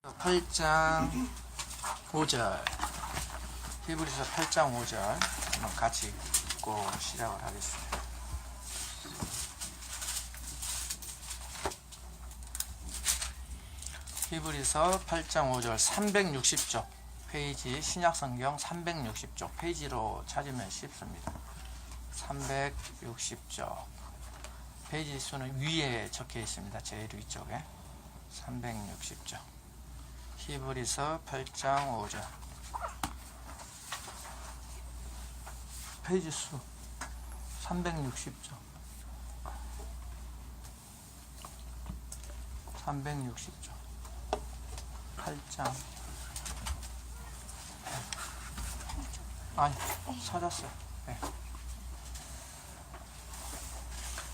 8장 5절 히브리서 8장 5절 한번 같이 읽고 시작을 하겠습니다. 히브리서 8장 5절 360쪽 페이지 신약성경 360쪽 페이지로 찾으면 쉽습니다. 360쪽 페이지 수는 위에 적혀 있습니다. 제일 위쪽에 360쪽 히브리서 8장 5절 페이지 수 360쪽 360쪽 8장 아니 찾았어요. 네.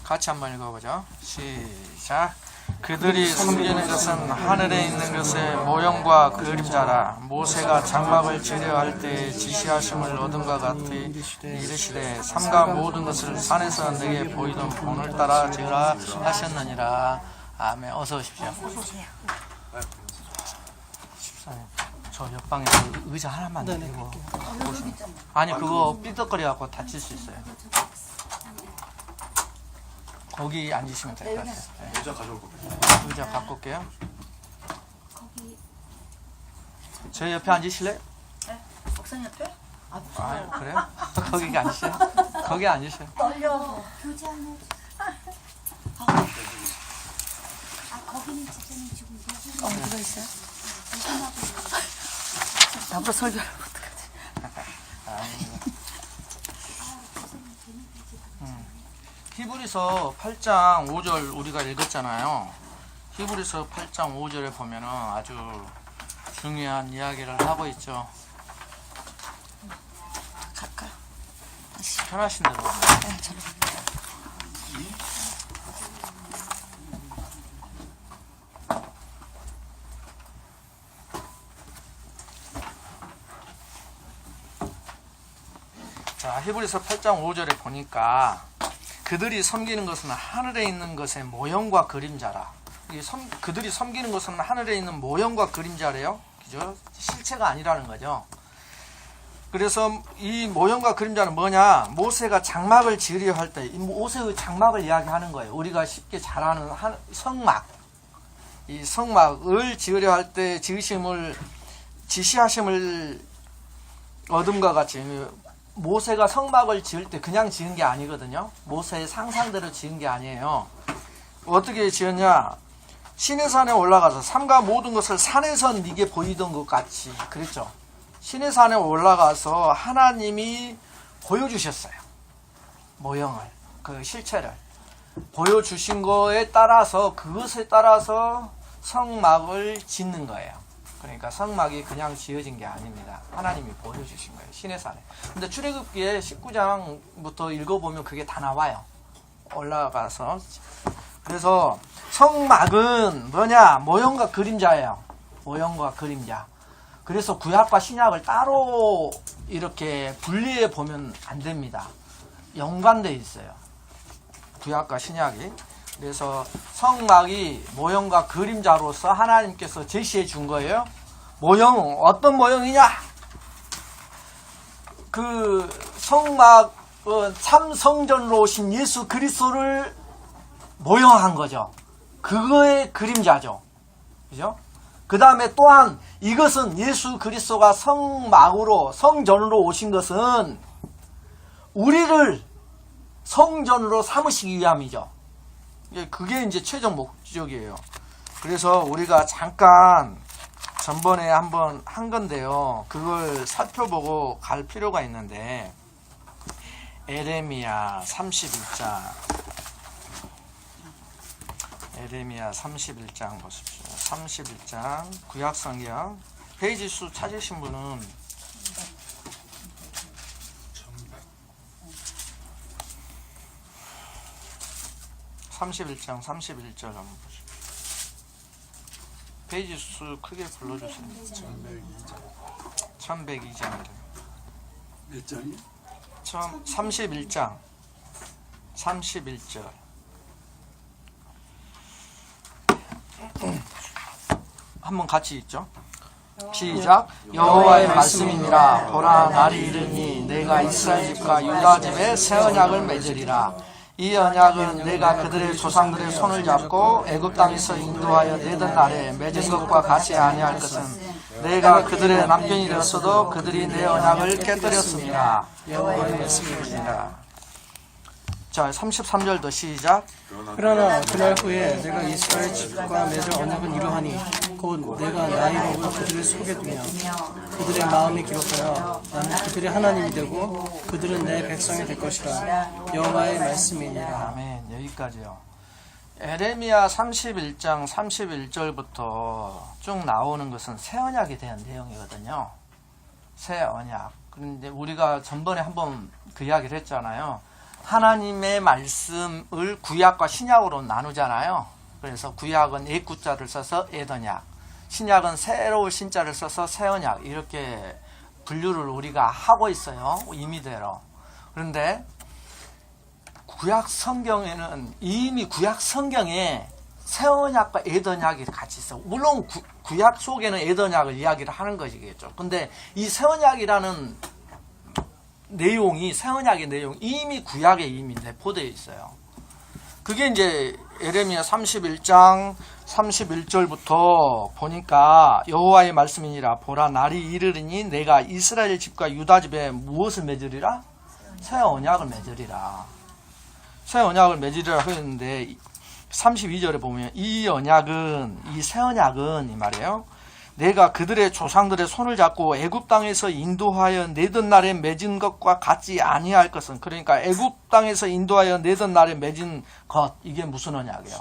같이 한번 읽어보죠. 시작. 그들이 섬기는 것은 하늘에 있는 것의 모형과 그림자라. 모세가 장막을 재려할 때 지시하심을 얻은 것 같이 이르시되 삼가 모든 것을 산에서 내게 보이던 본을 따라 지으라 하셨느니라. 아멘. 어서 오십시오. 집사님, 저 옆방에서 의자 하나만 내리고 아니 그거 삐떡거려갖고 다칠 수 있어요. 거기 앉으시면 될 것 같아요. 네. 의자 가져올 겁니다. 의자 갖고 올게요. 저희 옆에 앉으실래요? 네? 목사님 옆에? 아, 그래요? 거기 앉으세요. 거기 앉으세요. 떨려. 교제하는 거기는 집사님 지금 누가 있어요? 나보다 설교를 어떡하지? 히브리서 8장 5절 우리가 읽었잖아요. 히브리서 8장 5절에 보면은 아주 중요한 이야기를 하고 있죠. 갈까요? 다시. 편하신 대로. 네, 저로 갑니다. 자, 히브리서 8장 5절에 보니까 그들이 섬기는 것은 하늘에 있는 것의 모형과 그림자라. 그들이 섬기는 것은 하늘에 있는 모형과 그림자래요. 그죠? 실체가 아니라는 거죠. 그래서 이 모형과 그림자는 뭐냐? 모세가 장막을 지으려 할 때, 이 모세의 장막을 이야기하는 거예요. 우리가 쉽게 잘 아는 성막. 이 성막을 지으려 할 때 지시하심을 얻음과 같이 모세가 성막을 지을 때 그냥 지은 게 아니거든요. 모세의 상상대로 지은 게 아니에요. 어떻게 지었냐? 신의 산에 올라가서 삼가 모든 것을 산에서 네게 보이던 것 같이 그랬죠. 신의 산에 올라가서 하나님이 보여주셨어요. 모형을, 그 실체를 보여주신 거에 따라서 그것에 따라서 성막을 짓는 거예요. 그러니까 성막이 그냥 지어진 게 아닙니다. 하나님이 보여주신 거예요. 신의 산에. 근데 출애굽기에 19장부터 읽어보면 그게 다 나와요. 올라가서. 그래서 성막은 뭐냐? 모형과 그림자예요. 모형과 그림자. 그래서 구약과 신약을 따로 이렇게 분리해 보면 안 됩니다. 연관되어 있어요. 구약과 신약이. 그래서 성막이 모형과 그림자로서 하나님께서 제시해 준 거예요. 모형, 어떤 모형이냐? 그 성막, 참 성전으로 오신 예수 그리스도를 모형한 거죠. 그거의 그림자죠. 그죠? 그 다음에 또한 이것은 예수 그리스도가 성막으로, 성전으로 오신 것은 우리를 성전으로 삼으시기 위함이죠. 그게 이제 최종 목적이에요. 그래서 우리가 잠깐 전번에 한번 한 건데요. 그걸 살펴보고 갈 필요가 있는데 에레미야 31장 에레미야 31장 보십시오. 31장 구약성경 페이지 수 찾으신 분은 31장 31절 한번 보시죠. 페이지 수 크게 불러주세요. 1102장입니다. 몇 장이요? 31장 31절 한번 같이 읽죠. 시작. 여호와의 말씀이니라. 보라, 날이 이르니 내가 이스라엘 집과 유다 집에 새 언약을 맺으리라. 이 언약은 내가 그들의 조상들의 손을 잡고 애굽 땅에서 인도하여 내던 날에 맺은 것과 같이 아니할 것은 내가 그들의 남편이 되었어도 그들이 내 언약을 깨뜨렸습니다. 여호와의 말씀입니다. 자, 33절도 시작. 그러나 그날 후에 내가 이스라엘 집과 맺을 언약은 이러하니 곧 내가 나이 먹은 그들을 속에 두며 그들의 마음이 기록하여 나는 그들의 하나님이 되고 그들은 내 백성이 될 것이라. 여호와의 말씀이니라. 아멘. 여기까지요. 에레미야 31장 31절부터 쭉 나오는 것은 새 언약에 대한 내용이거든요. 새 언약. 그런데 우리가 전번에 한번 그 이야기를 했잖아요. 하나님의 말씀을 구약과 신약으로 나누잖아요. 그래서 구약은 옛구자를 써서 옛언약, 신약은 새로운 신자를 써서 새언약, 이렇게 분류를 우리가 하고 있어요. 임의대로. 그런데 구약 성경에는 이미 구약 성경에 새언약과 옛언약이 같이 있어. 물론 구약 속에는 옛언약을 이야기를 하는 것이겠죠. 근데 이 새언약이라는 내용이, 새언약의 내용 이미 구약에 이미 내포되어 있어요. 그게 이제 에레미야 31장 31절부터 보니까 여호와의 말씀이니라. 보라, 날이 이르리니 내가 이스라엘 집과 유다 집에 무엇을 맺으리라? 새 언약을 맺으리라. 새 언약을 맺으리라 하였는데 32절에 보면 이 언약은, 이 새 언약은 이 말이에요. 내가 그들의 조상들의 손을 잡고 애굽 땅에서 인도하여 내던 날에 맺은 것과 같지 아니할 것은, 그러니까 애굽 땅에서 인도하여 내던 날에 맺은 것, 이게 무슨 언약이에요?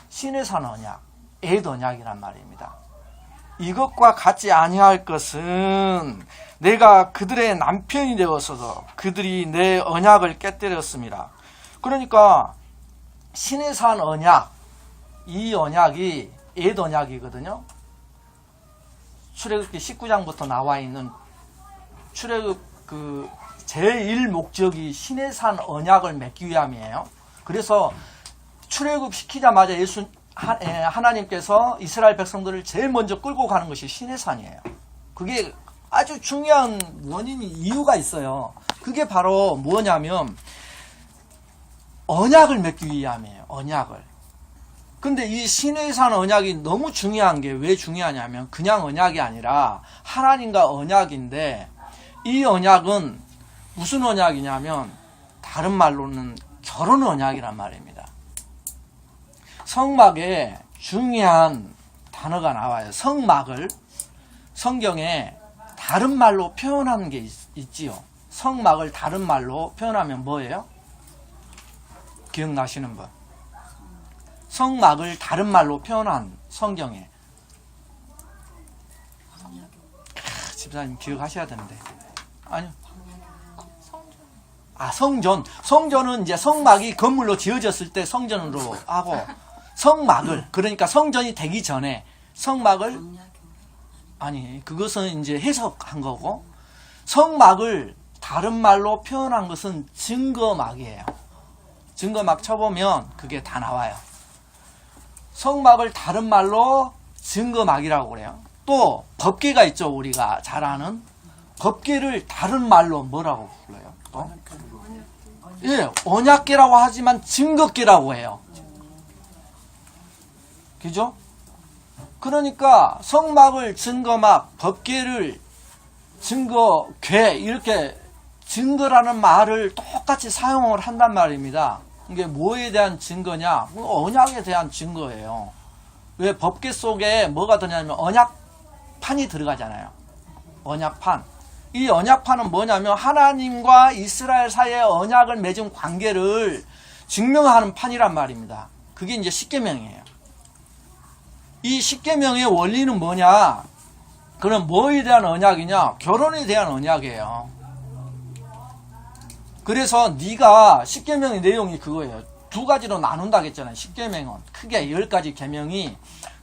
시내산 언약, 옛 언약이란 말입니다. 이것과 같지 아니할 것은 내가 그들의 남편이 되었어도 그들이 내 언약을 깨뜨렸습니다. 그러니까 시내산 언약, 이 언약이 옛 언약이거든요. 출애굽기 19장부터 나와 있는 출애굽 그 제1 목적이 시내산 언약을 맺기 위함이에요. 그래서 출애굽 시키자마자 하나님께서 이스라엘 백성들을 제일 먼저 끌고 가는 것이 시내산이에요. 그게 아주 중요한 원인이, 이유가 있어요. 그게 바로 뭐냐면 언약을 맺기 위함이에요. 언약을. 근데 이 시내산 언약이 너무 중요한 게, 왜 중요하냐면 그냥 언약이 아니라 하나님과 언약인데, 이 언약은 무슨 언약이냐면 다른 말로는 결혼 언약이란 말입니다. 성막에 중요한 단어가 나와요. 성막을 성경에 다른 말로 표현하는 게 있지요. 성막을 다른 말로 표현하면 뭐예요? 기억나시는 분? 성막을 다른 말로 표현한 성경에, 집사님 기억하셔야 되는데. 아니요. 성전. 성전은 이제 성막이 건물로 지어졌을 때 성전으로 하고, 성막을, 그러니까 성전이 되기 전에 성막을, 아니, 그것은 이제 해석한 거고, 성막을 다른 말로 표현한 것은 증거막이에요. 증거막 쳐보면 그게 다 나와요. 성막을 다른 말로 증거막이라고 그래요. 또 법궤가 있죠. 우리가 잘 아는 법궤를 다른 말로 뭐라고 불러요? 또? 예, 언약궤라고 하지만 증거궤라고 해요. 그죠? 그러니까 성막을 증거막, 법궤를 증거궤, 이렇게 증거라는 말을 똑같이 사용을 한단 말입니다. 이게 뭐에 대한 증거냐? 언약에 대한 증거예요. 왜? 법궤 속에 뭐가 들어냐면 언약판이 들어가잖아요. 언약판. 이 언약판은 뭐냐면 하나님과 이스라엘 사이의 언약을 맺은 관계를 증명하는 판이란 말입니다. 그게 이제 십계명이에요. 이 십계명의 원리는 뭐냐? 그럼 뭐에 대한 언약이냐? 결혼에 대한 언약이에요. 그래서 네가 십계명의 내용이 그거예요. 두 가지로 나눈다고 했잖아요. 십계명은 크게 10가지 계명이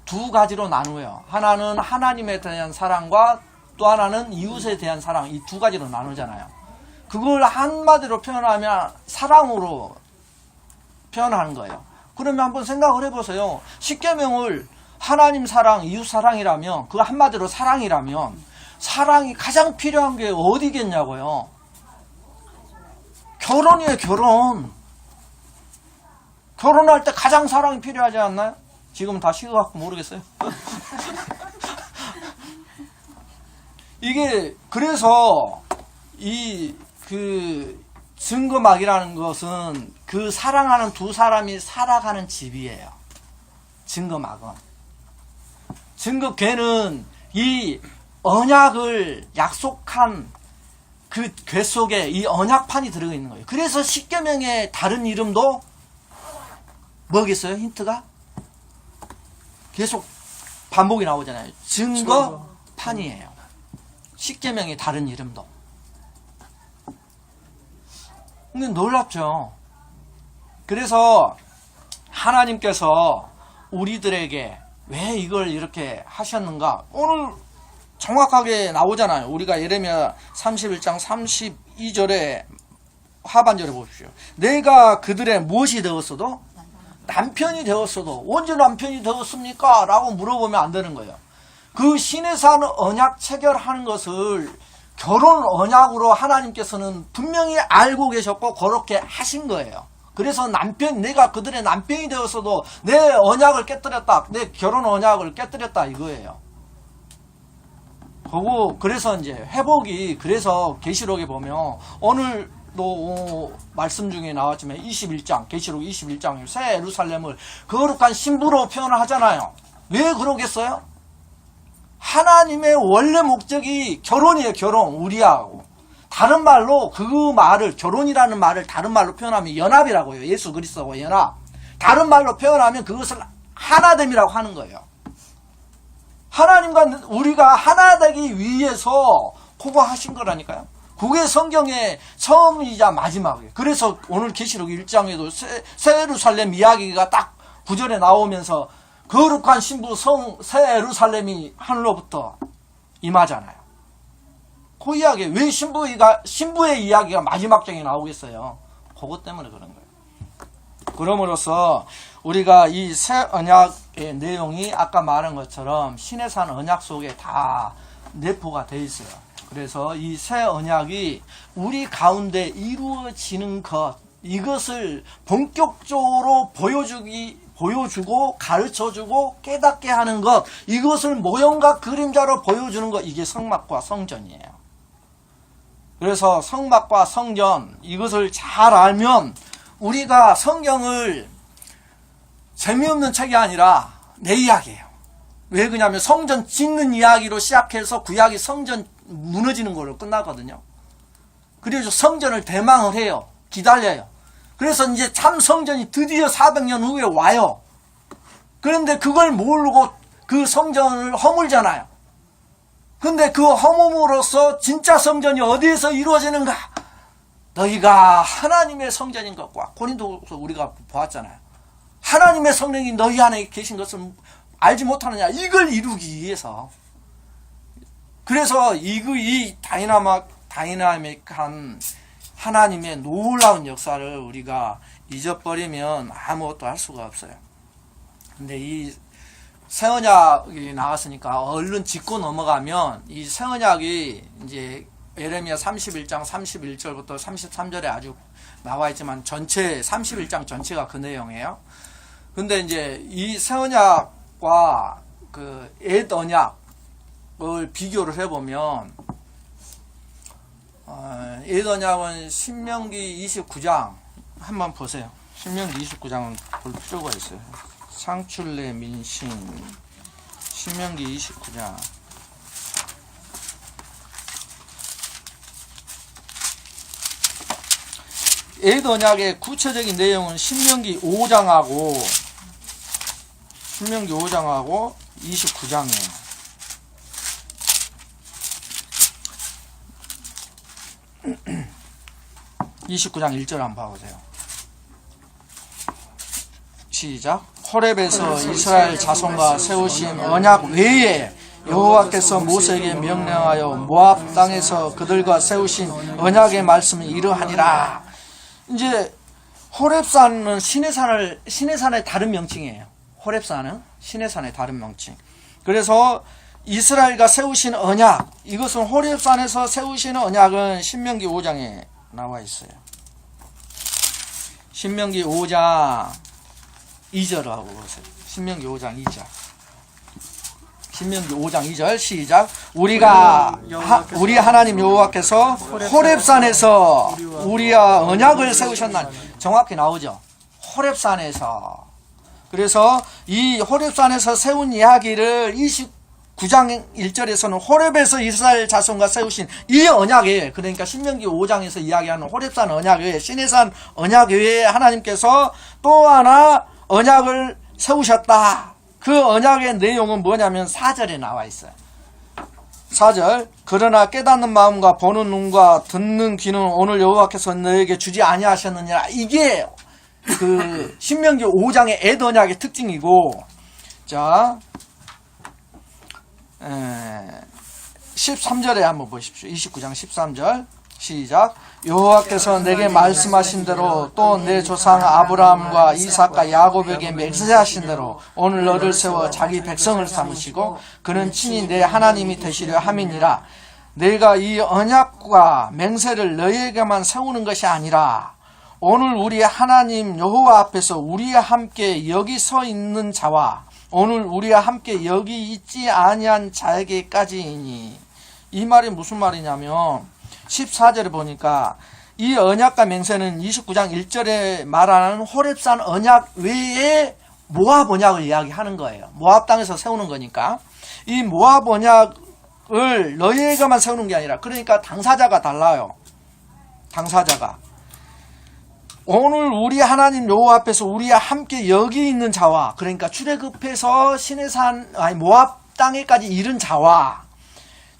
두 가지로 나누어요. 하나는 하나님에 대한 사랑과 또 하나는 이웃에 대한 사랑, 이 두 가지로 나누잖아요. 그걸 한마디로 표현하면 사랑으로 표현하는 거예요. 그러면 한번 생각을 해보세요. 십계명을 하나님 사랑, 이웃 사랑이라면, 그 한마디로 사랑이라면, 사랑이 가장 필요한 게 어디겠냐고요. 결혼이에요, 결혼. 결혼할 때 가장 사랑이 필요하지 않나요? 지금 다 식어갖고 모르겠어요. 이게, 그래서, 증거막이라는 것은 그 사랑하는 두 사람이 살아가는 집이에요. 증거막은. 증거궤는 이 언약을 약속한 그 궤 속에 이 언약판이 들어가 있는 거예요. 그래서 십계명의 다른 이름도 뭐겠어요? 힌트가? 계속 반복이 나오잖아요. 증거판이에요. 십계명의 다른 이름도. 근데 놀랍죠. 그래서 하나님께서 우리들에게 왜 이걸 이렇게 하셨는가? 오늘 정확하게 나오잖아요. 우리가 예레미야 31장 32절에 하반절에 보십시오. 내가 그들의 무엇이 되었어도 남편이 되었어도 언제 남편이 되었습니까? 라고 물어보면 안 되는 거예요. 그 신의 산 언약 체결하는 것을 결혼 언약으로 하나님께서는 분명히 알고 계셨고 그렇게 하신 거예요. 그래서 내가 그들의 남편이 되었어도 내 언약을 깨뜨렸다. 내 결혼 언약을 깨뜨렸다 이거예요. 그래서 이제 회복이, 그래서 계시록에 보면 오늘도 말씀 중에 나왔지만 21장, 계시록 21장 새 예루살렘을 거룩한 신부로 표현을 하잖아요. 왜 그러겠어요? 하나님의 원래 목적이 결혼이에요. 결혼, 우리하고. 다른 말로 그 말을, 결혼이라는 말을 다른 말로 표현하면 연합이라고요. 예수 그리스도와 연합. 다른 말로 표현하면 그것을 하나됨이라고 하는 거예요. 하나님과 우리가 하나 되기 위해서 포고하신 거라니까요. 그게 성경의 처음이자 마지막이에요. 그래서 오늘 계시록 1장에도 새 예루살렘 이야기가 딱 9절에 나오면서 거룩한 신부 새 예루살렘이 하늘로부터 임하잖아요. 그 이야기, 왜 신부의 이야기가 마지막 장에 나오겠어요? 그것 때문에 그런 거예요. 그럼으로써 우리가 이 새 언약의 내용이 아까 말한 것처럼 신의 산 언약 속에 다 내포가 되어 있어요. 그래서 이 새 언약이 우리 가운데 이루어지는 것, 이것을 본격적으로 보여주고 가르쳐주고 깨닫게 하는 것, 이것을 모형과 그림자로 보여주는 것, 이게 성막과 성전이에요. 그래서 성막과 성전, 이것을 잘 알면 우리가 성경을 재미없는 책이 아니라 내 이야기예요. 왜 그러냐면 성전 짓는 이야기로 시작해서 구약이 성전 무너지는 걸로 끝나거든요. 그래서 성전을 대망을 해요. 기다려요. 그래서 이제 참 성전이 드디어 400년 후에 와요. 그런데 그걸 모르고 그 성전을 허물잖아요. 근데 그 허물으로써 진짜 성전이 어디에서 이루어지는가? 너희가 하나님의 성전인 것과, 고린도서 우리가 보았잖아요. 하나님의 성령이 너희 안에 계신 것을 알지 못하느냐? 이걸 이루기 위해서. 그래서 이 다이나믹한 하나님의 놀라운 역사를 우리가 잊어버리면 아무것도 할 수가 없어요. 근데 이 새 언약이 나왔으니까 얼른 짚고 넘어가면, 이 새 언약이 이제 예레미야 31장 31절부터 33절에 아주 나와 있지만 전체 31장 전체가 그 내용이에요. 근데 이제 이 새 언약과 그 옛 언약을 비교를 해보면, 옛 언약은 신명기 29장 한번 보세요. 신명기 29장은 볼 필요가 있어요. 상출례 민신 신명기 29장. 옛 언약의 구체적인 내용은 신명기 5장하고 29장이에요. (29장) 1절 한번 봐보세요. 시작. 호렙에서 이스라엘 자손과 세우신 언약 외에 여호와께서 모세에게 명령하여 모압 땅에서 그들과 세우신 언약의 말씀이 이러하니라. 이제 호렙산은 신의 산의 다른 명칭이에요. 호렙산은 시내산의 다른 명칭. 그래서 이스라엘과 세우신 언약, 이것은 호렙산에서 세우신 언약은 신명기 5장에 나와 있어요. 신명기 5장 2절하고 보세요. 신명기 5장 2절. 신명기 5장 2절 시작. 우리 하나님 여호와께서 호렙산에서 우리와 언약을 세우셨나니. 정확히 나오죠. 호렙산에서. 그래서 이 호렙산에서 세운 이야기를 29장 1절에서는 호렙에서 이스라엘 자손과 세우신 이 언약에, 그러니까 신명기 5장에서 이야기하는 호렙산 언약 외에, 시내산 언약 외에 하나님께서 또 하나 언약을 세우셨다. 그 언약의 내용은 뭐냐면 4절에 나와 있어요. 4절. 그러나 깨닫는 마음과 보는 눈과 듣는 귀는 오늘 여호와께서 너에게 주지 아니하셨느니라. 이게 그 신명기 5장의 엣 언약의 특징이고, 자 13절에 한번 보십시오. 29장 13절 시작. 여호와께서 내게 말씀하신 대로 또 내 조상 아브라함과 이삭과 야곱에게 맹세하신 대로 오늘 너를 세워 자기 백성을 삼으시고 그는 친히 내 하나님이 되시려 함이니라. 내가 이 언약과 맹세를 너희에게만 세우는 것이 아니라 오늘 우리 하나님 여호와 앞에서 우리와 함께 여기 서 있는 자와 오늘 우리와 함께 여기 있지 아니한 자에게까지이니. 이 말이 무슨 말이냐면 14절에 보니까 이 언약과 맹세는 29장 1절에 말하는 호렙산 언약 외에 모압 언약을 이야기하는 거예요. 모압 땅에서 세우는 거니까. 이 모압 언약을 너희에게만 세우는 게 아니라, 그러니까 당사자가 달라요. 당사자가. 오늘 우리 하나님 여호와 앞에서 우리와 함께 여기 있는 자와, 그러니까 출애굽해서 시내산 모압 땅에까지 이른 자와,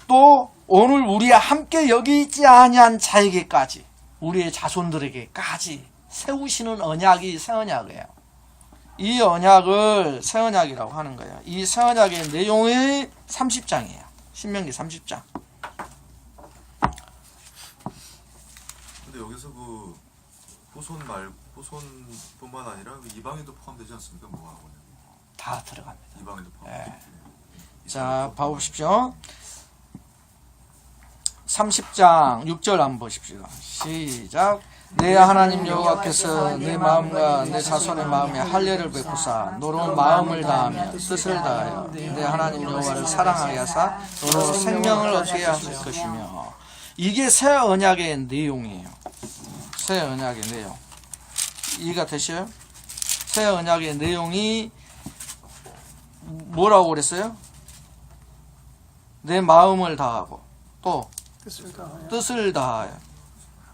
또 오늘 우리와 함께 여기 있지 아니한 자에게까지, 우리의 자손들에게까지 세우시는 언약이 새 언약이에요. 이 언약을 새 언약이라고 하는 거예요. 이 새 언약의 내용이 30장이에요. 신명기 30장. 근데 여기서 그 후손뿐만 아니라 이방인도 포함되지 않습니까? 뭐하고 다 들어갑니다. 이방인도 포함. 네. 자, 봐보십시오. 30장 6절 한번 보십시오. 시작. 내 하나님 여호와께서 내 마음과 내 자손의 마음에 할례를 베푸사 너로 마음을 다하며 뜻을 다하여 내 하나님 여호와를 사랑하게 하사 너로 생명을 얻게 하실 것이며. 이게 새 언약의 내용이에요. 새 언약의 내용. 이해가 되셔요? 새 언약의 내용이 뭐라고 그랬어요? 내 마음을 다하고 또 뜻을 다하여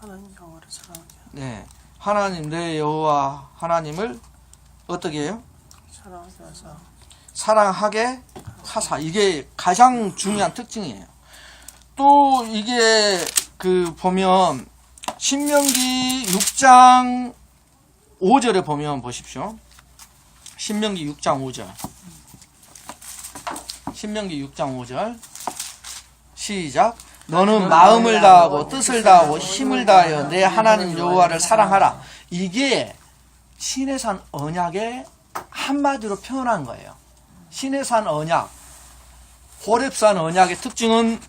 하나님 여호와를 사랑하게 네, 하나님 내 여호와 하나님을 어떻게 해요? 사랑하게 하사 사랑하게 하사. 이게 가장 중요한 특징이에요. 또 이게 그 보면 신명기 6장 5절에 보면 보십시오. 신명기 6장 5절. 신명기 6장 5절. 시작. 너는 마음을 다하고 뜻을 다하고 힘을 다하여 내 하나님 여호와를 사랑하라. 이게 시내산 언약의 한마디로 표현한 거예요. 시내산 언약, 호렙산 언약의 특징은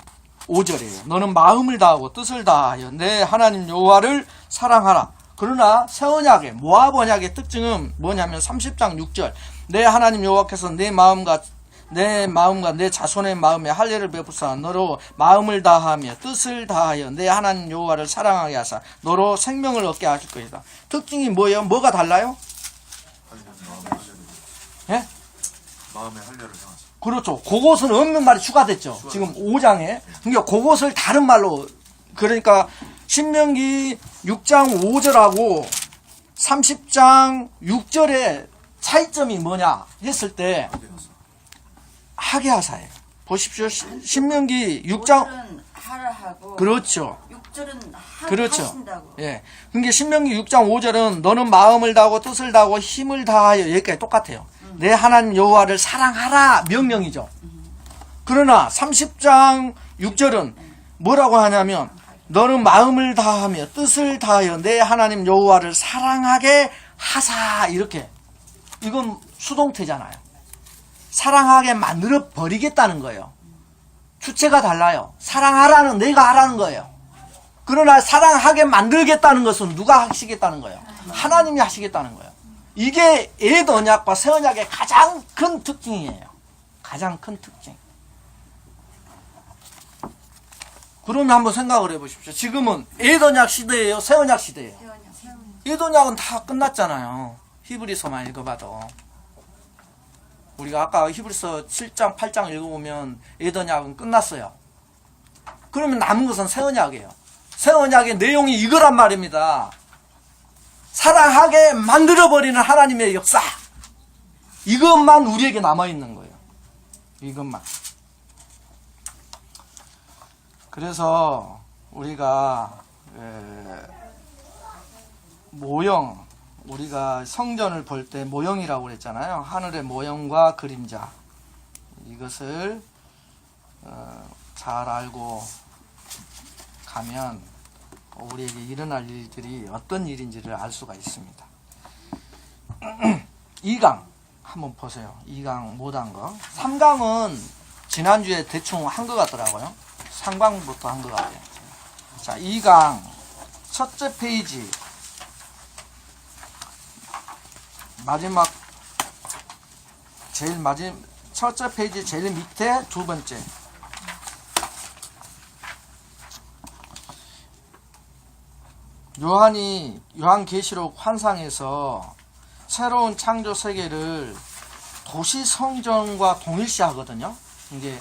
5절이에요. 너는 마음을 다하고 뜻을 다하여 내 하나님 여호와를 사랑하라. 그러나 새 언약의 모압 언약의 특징은 뭐냐면 30장 6절. 내 하나님 여호와께서 내 마음과 내 자손의 마음에 할례를 베푸사 너로 마음을 다하며 뜻을 다하여 내 하나님 여호와를 사랑하게 하사 너로 생명을 얻게 하실 것이다. 특징이 뭐예요? 뭐가 달라요? 예? 마음의 할례를 행하사. 그렇죠. 그것은 없는 말이 추가됐죠. 지금 5장에. 그러니까 그것을 다른 말로, 그러니까 신명기 6장 5절하고 30장 6절의 차이점이 뭐냐 했을 때 하게 하사예요. 보십시오. 신명기 6장 5절은 하라 하고 그렇죠. 6절은 그렇죠. 하신다고. 예. 그러니까 신명기 6장 5절은 너는 마음을 다하고 뜻을 다하고 힘을 다하여, 여기까지 똑같아요. 내 하나님 여호와를 사랑하라 명령이죠. 그러나 30장 6절은 뭐라고 하냐면 너는 마음을 다하며 뜻을 다하여 내 하나님 여호와를 사랑하게 하사. 이렇게. 이건 수동태잖아요. 사랑하게 만들어 버리겠다는 거예요. 주체가 달라요. 사랑하라는 내가 하라는 거예요. 그러나 사랑하게 만들겠다는 것은 누가 하시겠다는 거예요? 하나님이 하시겠다는 거예요. 이게 옛 언약과 새 언약의 가장 큰 특징이에요. 가장 큰 특징. 그러면 한번 생각을 해보십시오. 지금은 옛 언약 시대예요? 새 언약 시대예요? 옛 언약은 다 끝났잖아요. 히브리서만 읽어봐도. 우리가 아까 히브리서 7장, 8장 읽어보면 옛 언약은 끝났어요. 그러면 남은 것은 새 언약이에요. 새 언약의 내용이 이거란 말입니다. 사랑하게 만들어버리는 하나님의 역사. 이것만 우리에게 남아있는 거예요. 이것만. 그래서 우리가 모형, 우리가 성전을 볼 때 모형이라고 그랬잖아요. 하늘의 모형과 그림자. 이것을 잘 알고 가면 우리에게 일어날 일들이 어떤 일인지를 알 수가 있습니다. 2강 한번 보세요. 2강 못한 거. 3강은 지난주에 대충 한 것 같더라고요. 3강부터 한 것 같아요. 자, 2강 첫째 페이지 마지막 첫째 페이지 제일 밑에 두 번째. 요한계시록 환상에서 새로운 창조 세계를 도시 성전과 동일시하거든요. 이게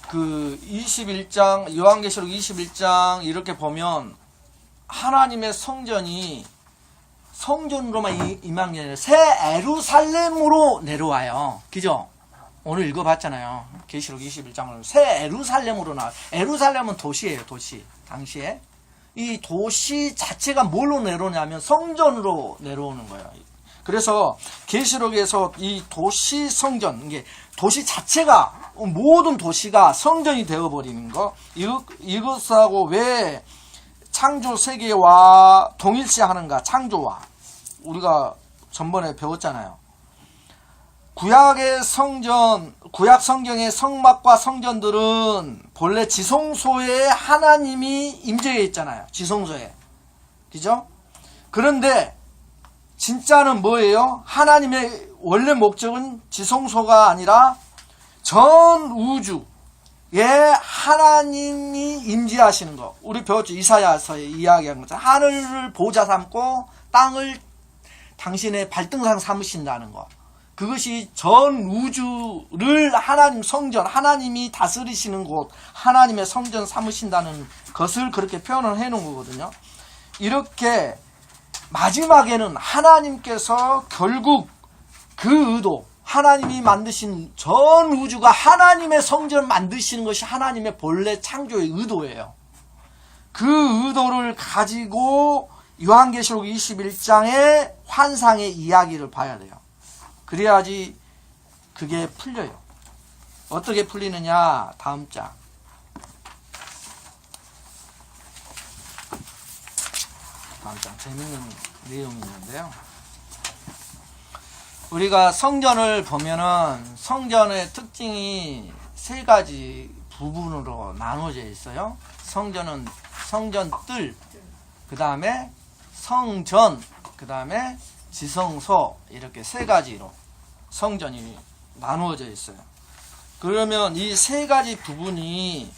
그 21장, 요한계시록 21장 이렇게 보면 하나님의 성전이 성전으로만 임한 게 아니라 새 에루살렘으로 내려와요. 그죠? 오늘 읽어봤잖아요. 계시록 21장을 새 에루살렘으로 나와요. 에루살렘은 도시예요. 도시. 당시에. 이 도시 자체가 뭘로 내려오냐면 성전으로 내려오는 거예요. 그래서 계시록에서 이 도시 성전, 이게 도시 자체가 모든 도시가 성전이 되어버리는 거, 이것하고 왜 창조 세계와 동일시하는가? 창조와 우리가 전번에 배웠잖아요. 구약 성경의 성막과 성전들은 본래 지성소에 하나님이 임재해 있잖아요. 지성소에. 그죠? 그런데 진짜는 뭐예요? 하나님의 원래 목적은 지성소가 아니라 전 우주에 하나님이 임재하시는 거. 우리 배웠죠? 이사야서에 이야기한 것처럼 하늘을 보좌 삼고 땅을 당신의 발등상 삼으신다는 거. 그것이 전 우주를 하나님 성전, 하나님이 다스리시는 곳, 하나님의 성전 삼으신다는 것을 그렇게 표현을 해 놓은 거거든요. 이렇게 마지막에는 하나님께서 결국 그 의도, 하나님이 만드신 전 우주가 하나님의 성전을 만드시는 것이 하나님의 본래 창조의 의도예요. 그 의도를 가지고 요한계시록 21장의 환상의 이야기를 봐야 돼요. 그래야지 그게 풀려요. 어떻게 풀리느냐? 다음 장. 다음 장 재밌는 내용이 있는데요. 우리가 성전을 보면은 성전의 특징이 세 가지 부분으로 나눠져 있어요. 성전은 성전뜰, 그 다음에 성전, 그 다음에 지성소, 이렇게 세 가지로 성전이 나누어져 있어요. 그러면 이 세 가지 부분이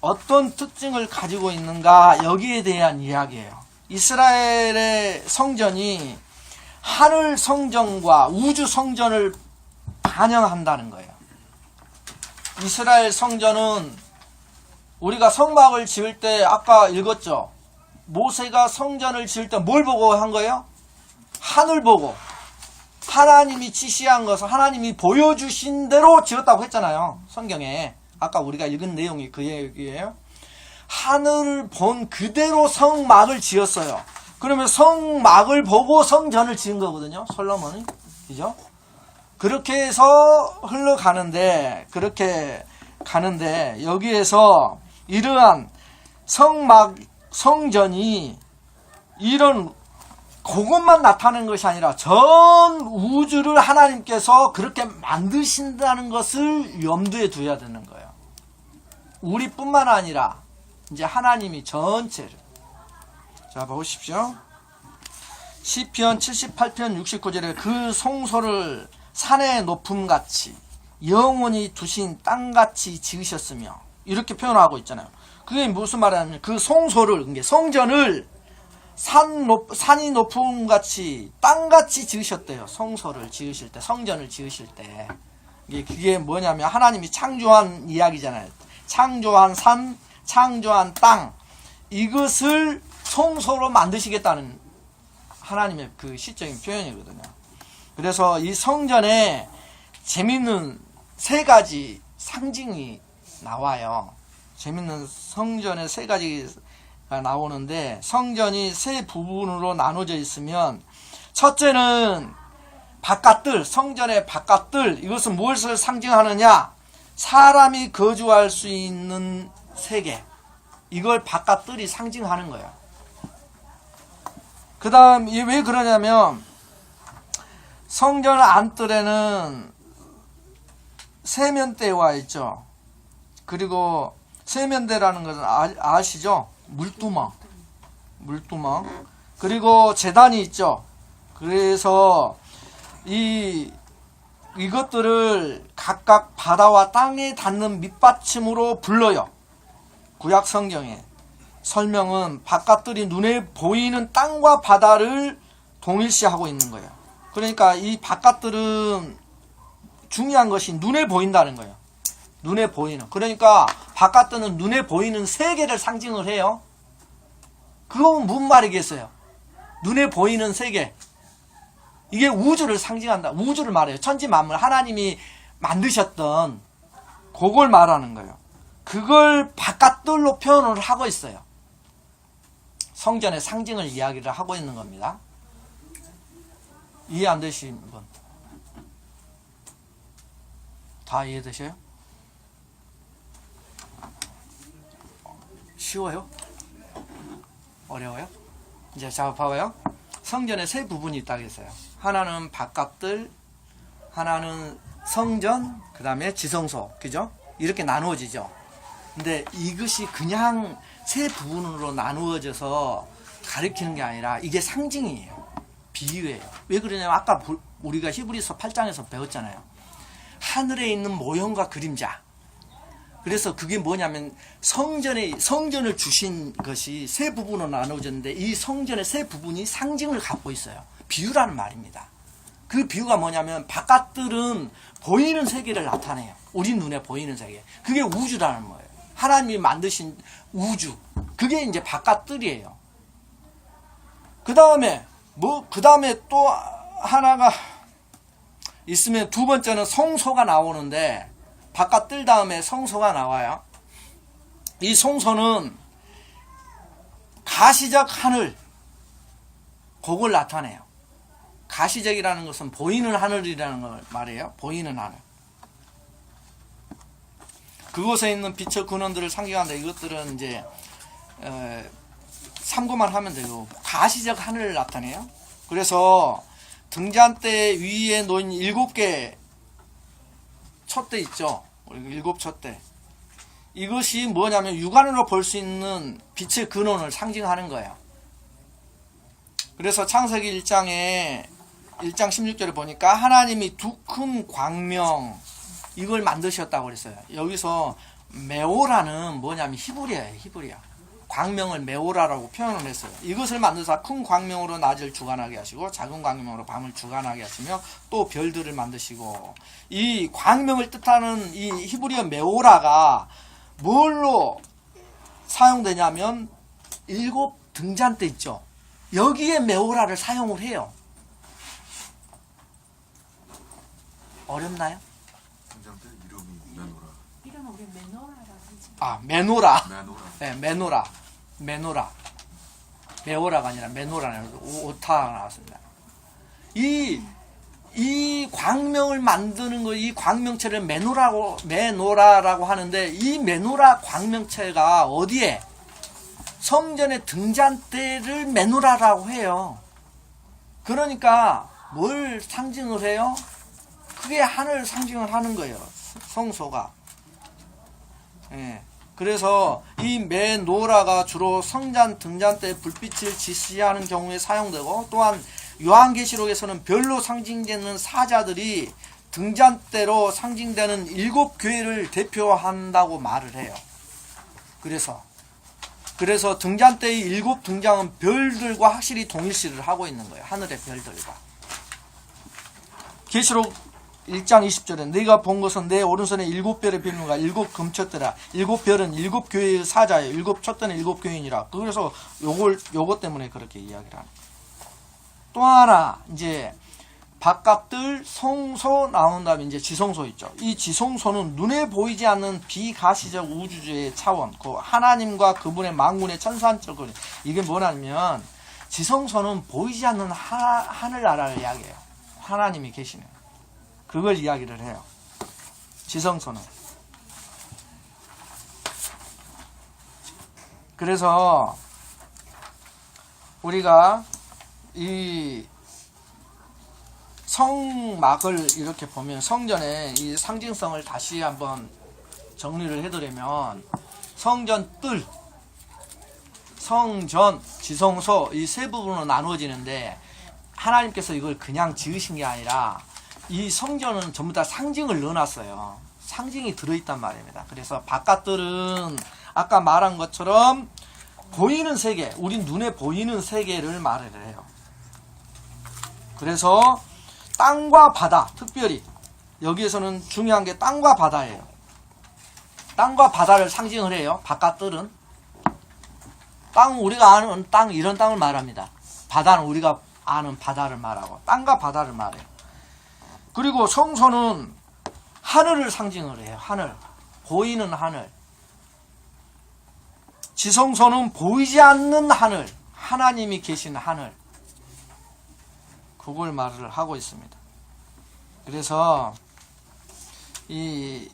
어떤 특징을 가지고 있는가, 여기에 대한 이야기예요. 이스라엘의 성전이 하늘 성전과 우주 성전을 반영한다는 거예요. 이스라엘 성전은 우리가 성막을 지을 때 아까 읽었죠? 모세가 성전을 지을 때 뭘 보고 한 거예요? 하늘 보고 하나님이 지시한 것을 하나님이 보여주신 대로 지었다고 했잖아요. 성경에 아까 우리가 읽은 내용이 그 얘기예요. 하늘을 본 그대로 성막을 지었어요. 그러면 성막을 보고 성전을 지은 거거든요. 솔로몬이. 그죠? 그렇게 해서 흘러가는데, 그렇게 가는데, 여기에서 이러한 성전이 이런 그것만 나타내는 것이 아니라 전 우주를 하나님께서 그렇게 만드신다는 것을 염두에 두어야 되는 거예요. 우리뿐만 아니라 이제 하나님이 전체를. 자, 보십시오. 시편 78편 69절에 그 송소를 산의 높음같이 영원히 두신 땅같이 지으셨으며, 이렇게 표현하고 있잖아요. 그게 무슨 말이냐면 그 송소를, 그게 성전을 산이 높음같이 땅같이 지으셨대요. 성소를 지으실 때, 성전을 지으실 때. 그게 뭐냐면 하나님이 창조한 이야기잖아요. 창조한 산, 창조한 땅, 이것을 성소로 만드시겠다는 하나님의 그 시적인 표현이거든요. 그래서 이 성전에 재밌는 세 가지 상징이 나와요. 재밌는 성전에 세 가지가 나오는데, 성전이 세 부분으로 나눠져 있으면, 첫째는 바깥들, 성전의 바깥들, 이것은 무엇을 상징하느냐? 사람이 거주할 수 있는 세계, 이걸 바깥들이 상징하는 거예요. 그 다음 왜 그러냐면 성전 안뜰에는 세면대와 있죠. 그리고 세면대라는 것은 아시죠? 물두멍. 그리고 제단이 있죠. 그래서 이것들을 각각 바다와 땅에 닿는 밑받침으로 불러요. 구약 성경에 설명은 바깥들이 눈에 보이는 땅과 바다를 동일시하고 있는 거예요. 그러니까 이 바깥들은 중요한 것이 눈에 보인다는 거예요. 눈에 보이는. 그러니까 바깥들은 눈에 보이는 세계를 상징을 해요. 그건 무슨 말이겠어요? 눈에 보이는 세계. 이게 우주를 상징한다. 우주를 말해요. 천지 만물 하나님이 만드셨던 그걸 말하는 거예요. 그걸 바깥들로 표현을 하고 있어요. 성전의 상징을 이야기를 하고 있는 겁니다. 이해 안 되신 분? 다 이해되셔요? 쉬워요? 어려워요? 이제 자, 봐봐요. 성전에 세 부분이 있다고 했어요. 하나는 바깥들, 하나는 성전, 그 다음에 지성소. 그죠? 이렇게 나누어지죠. 근데 이것이 그냥 세 부분으로 나누어져서 가리키는 게 아니라 이게 상징이에요. 비유예요. 왜 그러냐면 아까 우리가 히브리서 8장에서 배웠잖아요. 하늘에 있는 모형과 그림자. 그래서 그게 뭐냐면 성전을 주신 것이 세 부분으로 나누어졌는데 이 성전의 세 부분이 상징을 갖고 있어요. 비유라는 말입니다. 그 비유가 뭐냐면 바깥들은 보이는 세계를 나타내요. 우리 눈에 보이는 세계. 그게 우주라는 거예요. 하나님이 만드신 우주. 그게 이제 바깥들이에요. 그 다음에 또 하나가 있으면 두 번째는 성소가 나오는데 바깥들 다음에 성소가 나와요. 이 성소는 가시적 하늘, 그걸 나타내요. 가시적이라는 것은 보이는 하늘이라는 걸 말해요. 보이는 하늘. 그곳에 있는 빛의 근원들을 상징한다. 이것들은 이제 참고만 하면 되고, 가시적 하늘을 나타내요. 그래서 등잔대 위에 놓인 7개 촛대 있죠. 7촛대. 이것이 뭐냐면 육안으로 볼 수 있는 빛의 근원을 상징하는 거예요. 그래서 창세기 1장 16절에 보니까 하나님이 두 큰 광명, 이걸 만드셨다고 그랬어요. 여기서 메오라는 뭐냐면 히브리야. 광명을 메오라라고 표현을 했어요. 이것을 만드사 큰 광명으로 낮을 주관하게 하시고 작은 광명으로 밤을 주관하게 하시며 또 별들을 만드시고, 이 광명을 뜻하는 이 히브리어 메오라가 뭘로 사용되냐면 7 등잔대 있죠. 여기에 메오라를 사용을 해요. 어렵나요? 등잔대 이름이 메노라. 이름은 우리 메노라라고 하지. 아, 메노라. 메노라. 네, 메노라. 메오라가 아니라 메노라는 오타가 나왔습니다. 이 광명을 만드는 거, 이 광명체를 메노라라고 하는데, 이 메노라 광명체가 어디에? 성전의 등잔대를 메노라라고 해요. 그러니까 뭘 상징을 해요? 그게 하늘 상징을 하는 거예요. 성소가. 예. 그래서 이 메노라가 주로 성전 등잔 때 불빛을 지시하는 경우에 사용되고, 또한 요한계시록에서는 별로 상징되는 사자들이 등잔대로 상징되는 7교회를 대표한다고 말을 해요. 그래서 등잔대의 7 등장은 별들과 확실히 동일시를 하고 있는 거예요. 하늘의 별들과. 계시록 1장 20절에 네가 본 것은 내 오른손에 7별의 비밀과 7 금촛대라. 7별은 7교회의 사자예요. 7 촛대는 7교인이라. 그래서 요것 때문에 그렇게 이야기를 하는 거예요. 또 하나 이제 바깥들 성소 나온 다음에 이제 지성소 있죠. 이 지성소는 눈에 보이지 않는 비가시적 우주주의 차원, 그 하나님과 그분의 만군의 천산적으로, 이게 뭐냐면 지성소는 보이지 않는 하늘나라를 이야기해요. 하나님이 계시는 그걸 이야기를 해요. 지성소는. 그래서 우리가 이 성막을 이렇게 보면 성전의 이 상징성을 다시 한번 정리를 해드리면, 성전 뜰, 성전, 지성소 이 세 부분으로 나누어지는데, 하나님께서 이걸 그냥 지으신 게 아니라 이 성전은 전부 다 상징을 넣어놨어요. 상징이 들어있단 말입니다. 그래서 바깥들은 아까 말한 것처럼 보이는 세계, 우리 눈에 보이는 세계를 말을 해요. 그래서 땅과 바다, 특별히 여기에서는 중요한 게 땅과 바다예요. 땅과 바다를 상징을 해요. 바깥들은 땅, 우리가 아는 땅, 이런 땅을 말합니다. 바다는 우리가 아는 바다를 말하고, 땅과 바다를 말해요. 그리고 성소는 하늘을 상징을 해요. 하늘, 보이는 하늘. 지성소는 보이지 않는 하늘, 하나님이 계신 하늘, 그걸 말을 하고 있습니다. 그래서 이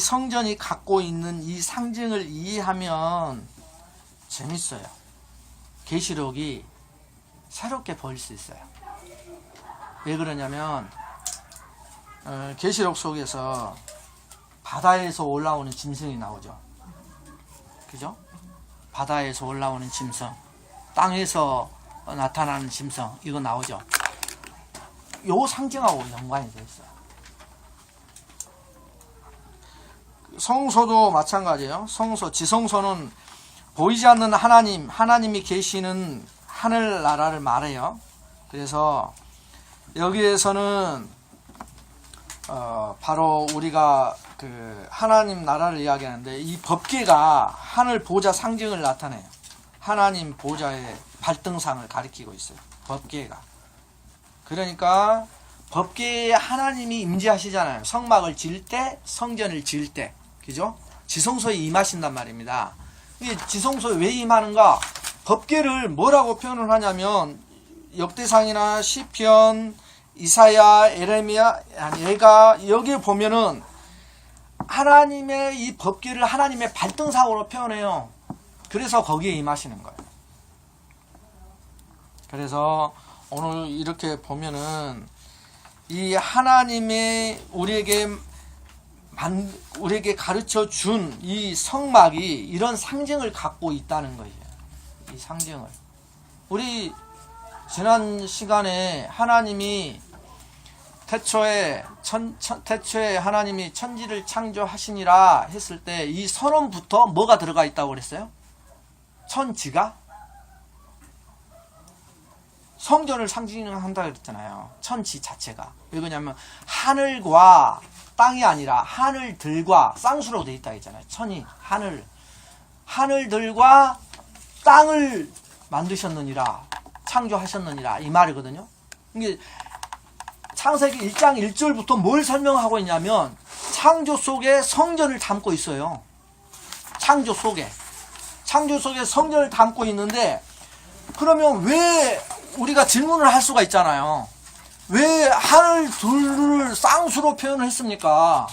성전이 갖고 있는 이 상징을 이해하면 재밌어요. 계시록이 새롭게 보일 수 있어요. 왜 그러냐면 계시록 속에서 바다에서 올라오는 짐승이 나오죠. 그죠? 바다에서 올라오는 짐승, 땅에서 나타나는 짐승, 이거 나오죠. 요 상징하고 연관이 되어 있어요. 성소도 마찬가지예요. 성소, 지성소는 보이지 않는 하나님, 하나님이 계시는 하늘나라를 말해요. 그래서 여기에서는 바로 우리가 그 하나님 나라를 이야기하는데, 이 법궤가 하늘 보좌 상징을 나타내요. 하나님 보좌의 발등상을 가리키고 있어요. 법궤가. 그러니까 법궤에 하나님이 임재하시잖아요. 성막을 지을 때, 성전을 지을 때, 그죠? 지성소에 임하신단 말입니다. 이 지성소에 왜 임하는가? 법궤를 뭐라고 표현을 하냐면, 역대상이나 시편, 이사야, 에레미야, 예가, 여기에 보면은 하나님의 이 법궤를 하나님의 발등상으로 표현해요. 그래서 거기에 임하시는 거예요. 그래서 오늘 이렇게 보면은 이 하나님의 우리에게 가르쳐 준 이 성막이 이런 상징을 갖고 있다는 거예요. 이 상징을. 우리 지난 시간에 하나님이 태초에 하나님이 천지를 창조하시니라 했을 때 이 선언부터 뭐가 들어가 있다고 그랬어요? 천지가? 성전을 상징한다 그랬잖아요. 천지 자체가. 왜 그러냐면 하늘과 땅이 아니라 하늘들과 쌍수로 되어 있다 했잖아요. 천이, 하늘들과 땅을 만드셨느니라, 창조하셨느니라, 이 말이거든요. 이게 창세기 1장 1절부터 뭘 설명하고 있냐면 창조 속에 성전을 담고 있어요. 창조 속에 성전을 담고 있는데, 그러면 왜 우리가 질문을 할 수가 있잖아요. 왜 하늘 둘을 쌍수로 표현을 했습니까?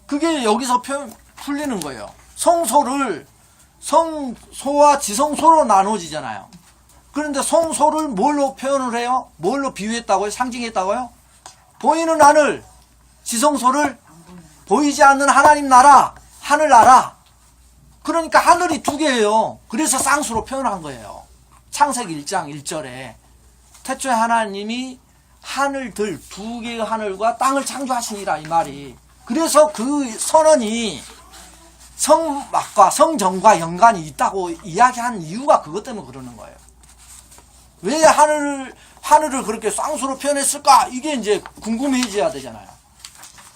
그게 여기서 풀리는 거예요. 성소와 지성소로 나눠지잖아요. 그런데 성소를 뭘로 표현을 해요? 뭘로 비유했다고요? 상징했다고요? 보이는 하늘, 지성소를 보이지 않는 하나님 나라, 하늘나라. 그러니까 하늘이 두 개예요. 그래서 쌍수로 표현한 거예요. 창세기 1장 1절에 태초에 하나님이 하늘들 두 개의 하늘과 땅을 창조하시니라 이 말이. 그래서 그 선언이 성막과 성전과 연관이 있다고 이야기한 이유가 그것 때문에 그러는 거예요. 왜 하늘을 그렇게 쌍수로 표현했을까? 이게 이제 궁금해져야 되잖아요.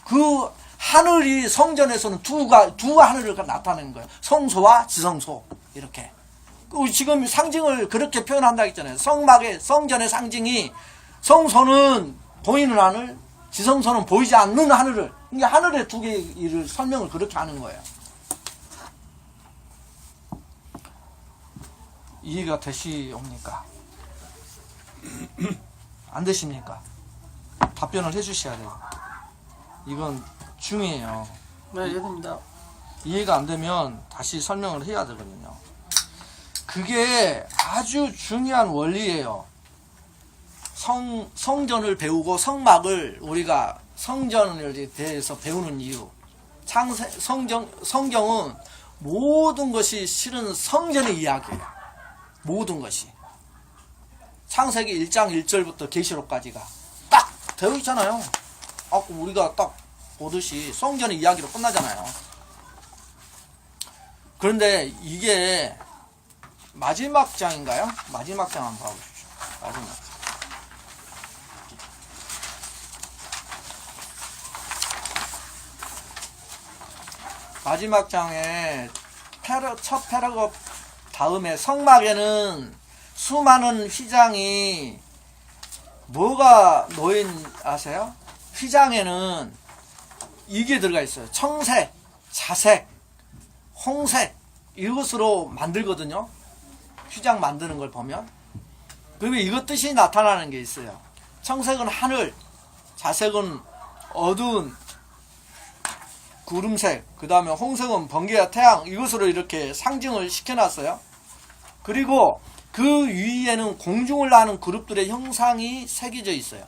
그 하늘이 성전에서는 두 하늘을 나타내는 거예요. 성소와 지성소 이렇게. 지금 상징을 그렇게 표현한다 했잖아요. 성전의 상징이 성소는 보이는 하늘, 지성소는 보이지 않는 하늘을. 이게 하늘의 두 개를 설명을 그렇게 하는 거예요. 이해가 되시옵니까? 안 되십니까? 답변을 해주셔야 돼요. 이건 중요해요. 네, 이해됩니다. 이해가 안 되면 다시 설명을 해야 되거든요. 그게 아주 중요한 원리예요. 성전을 배우고 성막을 우리가 성전에 대해서 배우는 이유. 성경은 모든 것이 실은 성전의 이야기예요. 모든 것이. 창세기 1장 1절부터 계시록까지가 딱 되어 있잖아요. 아까 우리가 딱 보듯이 성전의 이야기로 끝나잖아요. 그런데 이게 마지막 장인가요? 마지막 장 한번 봐보십시오. 마지막 장. 마지막 장에 첫 패러그래프 다음에 성막에는 수많은 휘장이 뭐가 놓인 아세요? 휘장에는 이게 들어가 있어요. 청색, 자색, 홍색 이것으로 만들거든요. 휘장 만드는 걸 보면. 그러면 이것 뜻이 나타나는 게 있어요. 청색은 하늘, 자색은 어두운 구름색, 그 다음에 홍색은 번개와 태양 이것으로 이렇게 상징을 시켜놨어요. 그리고 그 위에는 공중을 나는 그룹들의 형상이 새겨져 있어요.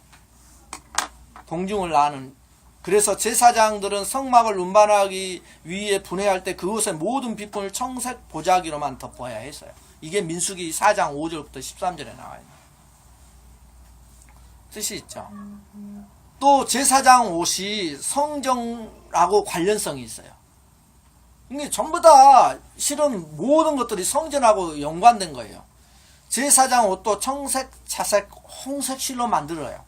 공중을 나는. 그래서 제사장들은 성막을 운반하기 위해 분해할 때 그곳의 모든 빛분을 청색 보자기로만 덮어야 했어요. 이게 민수기 4장 5절부터 13절에 나와요. 뜻이 있죠. 또 제사장 옷이 성전하고 관련성이 있어요. 이게 전부 다 실은 모든 것들이 성전하고 연관된 거예요. 제사장 옷도 청색, 자색, 홍색 실로 만들어요.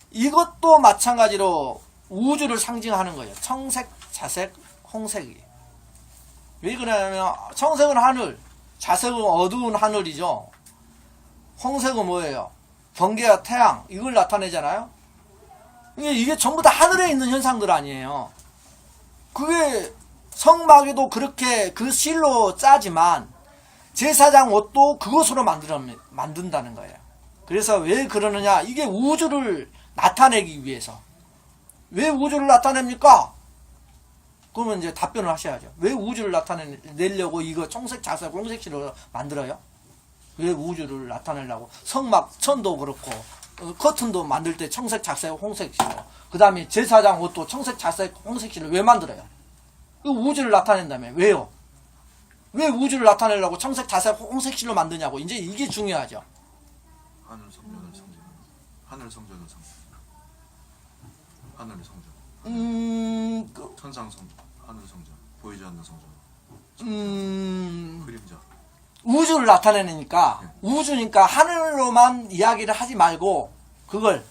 이것도 마찬가지로 우주를 상징하는 거예요. 청색, 자색, 홍색이. 왜 그러냐면 청색은 하늘, 자색은 어두운 하늘이죠. 홍색은 뭐예요? 번개와 태양 이걸 나타내잖아요. 이게 전부 다 하늘에 있는 현상들 아니에요. 그게 성막에도 그렇게 그 실로 짜지만 제사장 옷도 그것으로 만든다는 거예요. 그래서 왜 그러느냐? 이게 우주를 나타내기 위해서. 왜 우주를 나타냅니까? 그러면 이제 답변을 하셔야죠. 왜 우주를 나타내려고 이거 청색, 자색, 홍색 실로 만들어요? 왜 우주를 나타내려고? 성막, 천도 그렇고 커튼도 만들 때 청색, 자색, 홍색 실로. 그 다음에 제사장 옷도 청색, 자색, 홍색 실로 왜 만들어요? 우주를 나타낸다며. 왜요? 왜 우주를 나타내려고 청색, 자색, 홍색 실로 만드냐고. 이제 이게 중요하죠. 하늘 성전을 상징하는 하늘 성전을 상징. 하늘 성전. 천상 성전, 하늘 성전, 보이지 않는 성전. 그림자. 우주를 나타내니까 우주니까 하늘로만 이야기를 하지 말고 그걸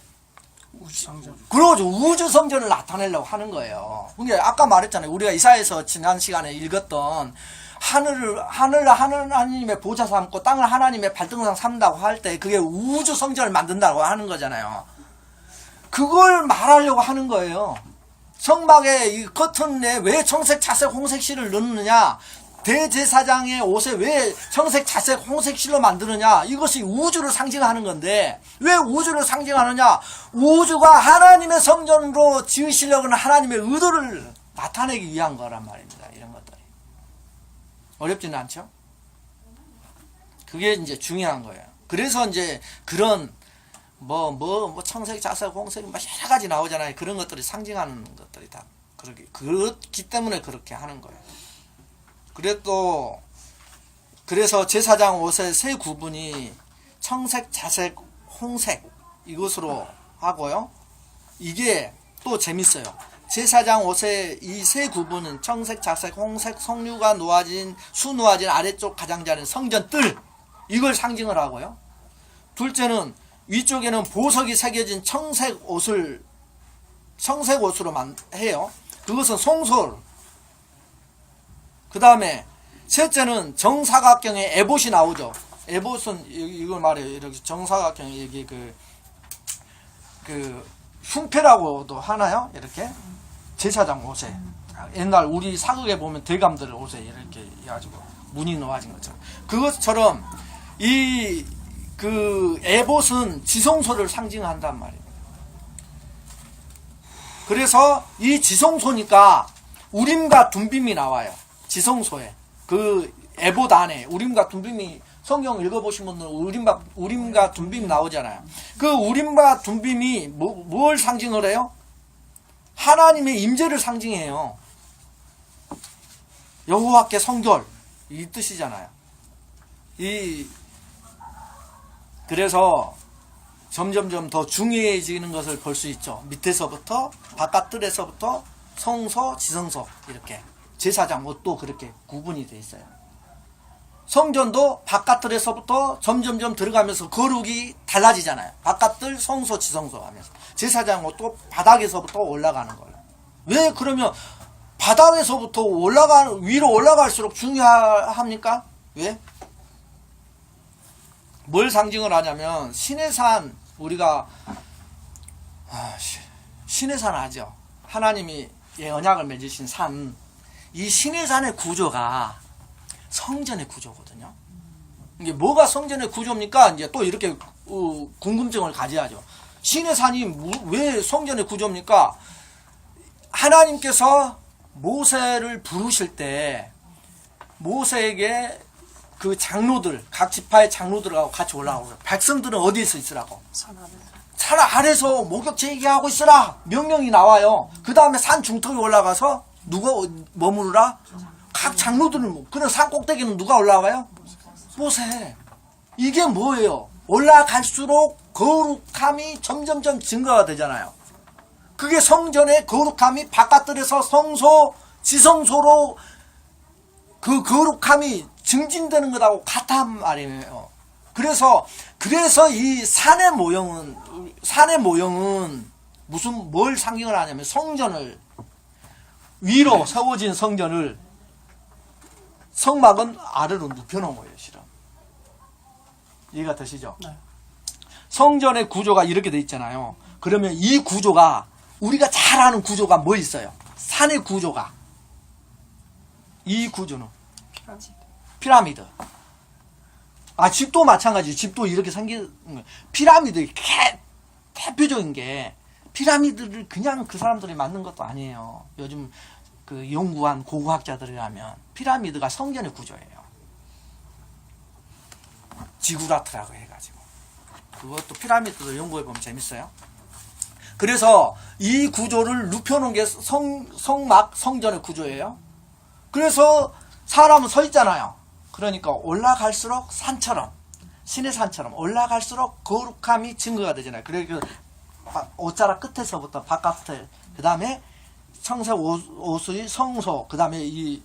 그러죠. 우주 성전을 나타내려고 하는 거예요. 그러니까 아까 말했잖아요. 우리가 이사야에서 지난 시간에 읽었던 하늘을 하나님의 보좌 삼고 땅을 하나님의 발등상 삼는다고 할 때 그게 우주 성전을 만든다고 하는 거잖아요. 그걸 말하려고 하는 거예요. 성막에 이 커튼에 왜 청색, 자색, 홍색 실을 넣느냐? 대제사장의 옷에 왜 청색, 자색, 홍색 실로 만드느냐? 이것이 우주를 상징하는 건데 왜 우주를 상징하느냐? 우주가 하나님의 성전으로 지으시려고 하는 하나님의 의도를 나타내기 위한 거란 말입니다. 이런 것들이. 어렵지는 않죠? 그게 이제 중요한 거예요. 그래서 이제 그런 뭐 청색, 자색, 홍색 막 여러 가지 나오잖아요. 그런 것들이 상징하는 것들이 다 그렇기 때문에 그렇게 하는 거예요. 그래서 제사장 옷의 세 구분이 청색, 자색, 홍색 이것으로 하고요. 이게 또 재밌어요. 제사장 옷의 이 세 구분은 청색, 자색, 홍색, 석류가 수놓아진 아래쪽 가장자리는 성전 뜰 이걸 상징을 하고요. 둘째는 위쪽에는 보석이 새겨진 청색 옷으로 해요. 그것은 송솔. 그 다음에 셋째는 정사각형의 에봇이 나오죠. 에봇은 이걸 말해요. 이렇게 정사각형 이게 그 흉패라고도 하나요? 이렇게 제사장 옷에 옛날 우리 사극에 보면 대감들 옷에 이렇게 해가지고 무늬 놓아진 것처럼 그것처럼 그 에봇은 지성소를 상징한단 말이에요. 그래서 이 지성소니까 우림과 둠빔이 나와요. 지성소에 그 에봇 안에 우림과 둠빔이 성경 읽어보신 분들은 우림과 둠빔 나오잖아요. 그 우림과 둠빔이 뭘 상징을 해요? 하나님의 임재를 상징해요. 여호와께 성결 이 뜻이잖아요. 그래서 점점점 더 중요해지는 것을 볼 수 있죠. 밑에서부터 바깥뜰에서부터 성소, 지성소 이렇게 제사장 옷도 그렇게 구분이 돼 있어요. 성전도 바깥뜰에서부터 점점점 들어가면서 거룩이 달라지잖아요. 바깥뜰, 성소, 지성소 하면서 제사장 옷도 바닥에서부터 올라가는 거예요. 왜 그러면 바닥에서부터 위로 올라갈수록 중요합니까? 왜? 뭘 상징을 하냐면 신의 산 우리가 신의 산 아죠. 하나님이 언약을 맺으신 산. 이 신의 산의 구조가 성전의 구조거든요. 이게 뭐가 성전의 구조입니까? 이제 또 이렇게 궁금증을 가져야죠. 신의 산이 왜 성전의 구조입니까? 하나님께서 모세를 부르실 때 모세에게 그 장로들, 각 지파의 장로들하고 같이 올라가고 백성들은 어디에서 있으라고? 산 아래서 목욕 제기하고 있으라 명령이 나와요. 그 다음에 산 중턱에 올라가서 누가 머무르라? 각 장로들은 그런 산 꼭대기는 누가 올라가요? 모세. 이게 뭐예요? 올라갈수록 거룩함이 점점점 증가가 되잖아요. 그게 성전의 거룩함이 바깥들에서 성소, 지성소로 그 거룩함이 증진되는 것하고 같단 말이에요. 그래서 이 산의 모형은 뭘 상징을 하냐면 성전을 위로 세워진 성전을 성막은 아래로 눕혀놓은 거예요, 실은. 이해가 되시죠? 네. 성전의 구조가 이렇게 돼 있잖아요. 그러면 이 구조가 우리가 잘 아는 구조가 뭐 있어요? 산의 구조가. 이 구조는 피라미드. 집도 마찬가지. 집도 이렇게 생긴 거예요. 피라미드 대표적인 게 피라미드를 그냥 그 사람들이 만든 것도 아니에요. 요즘 그 연구한 고고학자들이라면 피라미드가 성전의 구조예요. 지구라트라고 해가지고 그것도 피라미드도 연구해보면 재밌어요. 그래서 이 구조를 눕혀놓은 게 성막 성전의 구조예요. 그래서 사람은 서 있잖아요. 그러니까 올라갈수록 산처럼 신의 산처럼 올라갈수록 거룩함이 증거가 되잖아요. 그래서 옷자락 끝에서부터 바깥에 그 다음에 청색 옷의 성소 그 다음에 이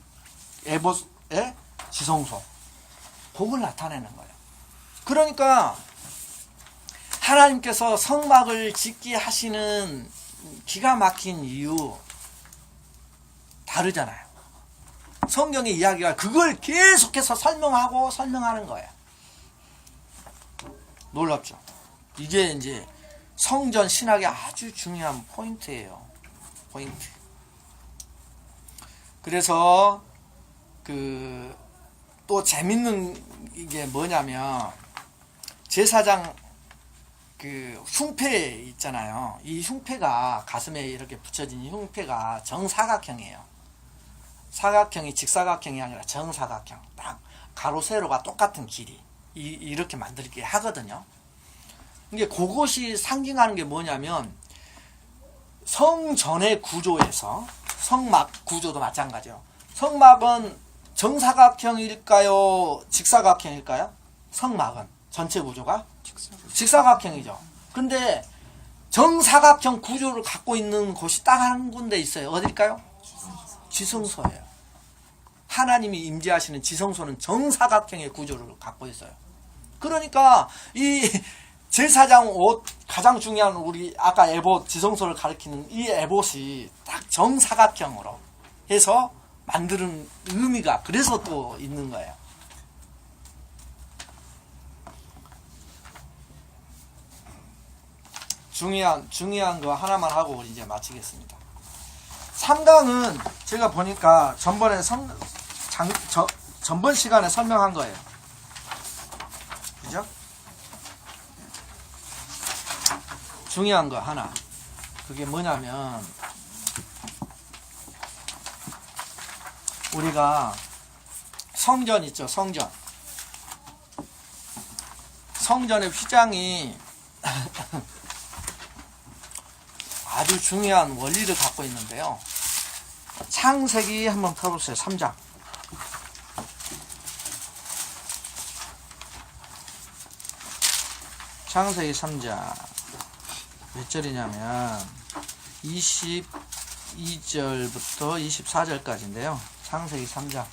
에봇의 지성소 그걸 나타내는 거예요. 그러니까 하나님께서 성막을 짓게 하시는 기가 막힌 이유 다르잖아요. 성경의 이야기가 그걸 계속해서 설명하는 거예요. 놀랍죠? 이게 이제 성전 신학의 아주 중요한 포인트예요. 포인트. 그래서 또 재밌는 이게 뭐냐면 제사장 흉패 있잖아요. 이 흉패가 가슴에 이렇게 붙여진 흉패가 정사각형이에요. 사각형이 직사각형이 아니라 정사각형. 딱 가로 세로가 똑같은 길이. 이렇게 만들게 하거든요. 이게 그것이 상징하는 게 뭐냐면 성전의 구조에서 성막 구조도 마찬가지예요. 성막은 정사각형일까요? 직사각형일까요? 성막은 전체 구조가 직사각형이죠. 근데 정사각형 구조를 갖고 있는 곳이 딱 한 군데 있어요. 어딜까요? 지성소예요. 하나님이 임재하시는 지성소는 정사각형의 구조를 갖고 있어요. 그러니까 이 제사장 옷 가장 중요한 우리 아까 에봇 지성소를 가리키는 이 에봇이 딱 정사각형으로 해서 만드는 의미가 그래서 또 있는 거예요. 중요한 거 하나만 하고 우리 이제 마치겠습니다. 3강은 제가 보니까 전번 시간에 설명한 거예요. 그죠? 중요한 거 하나. 그게 뭐냐면 우리가 성전 있죠, 성전. 성전의 휘장이 아주 중요한 원리를 갖고 있는데요. 창세기 한번 펴보세요. 3장. 창세기 3장 몇 절이냐면 22절부터 24절까지인데요. 창세기 3장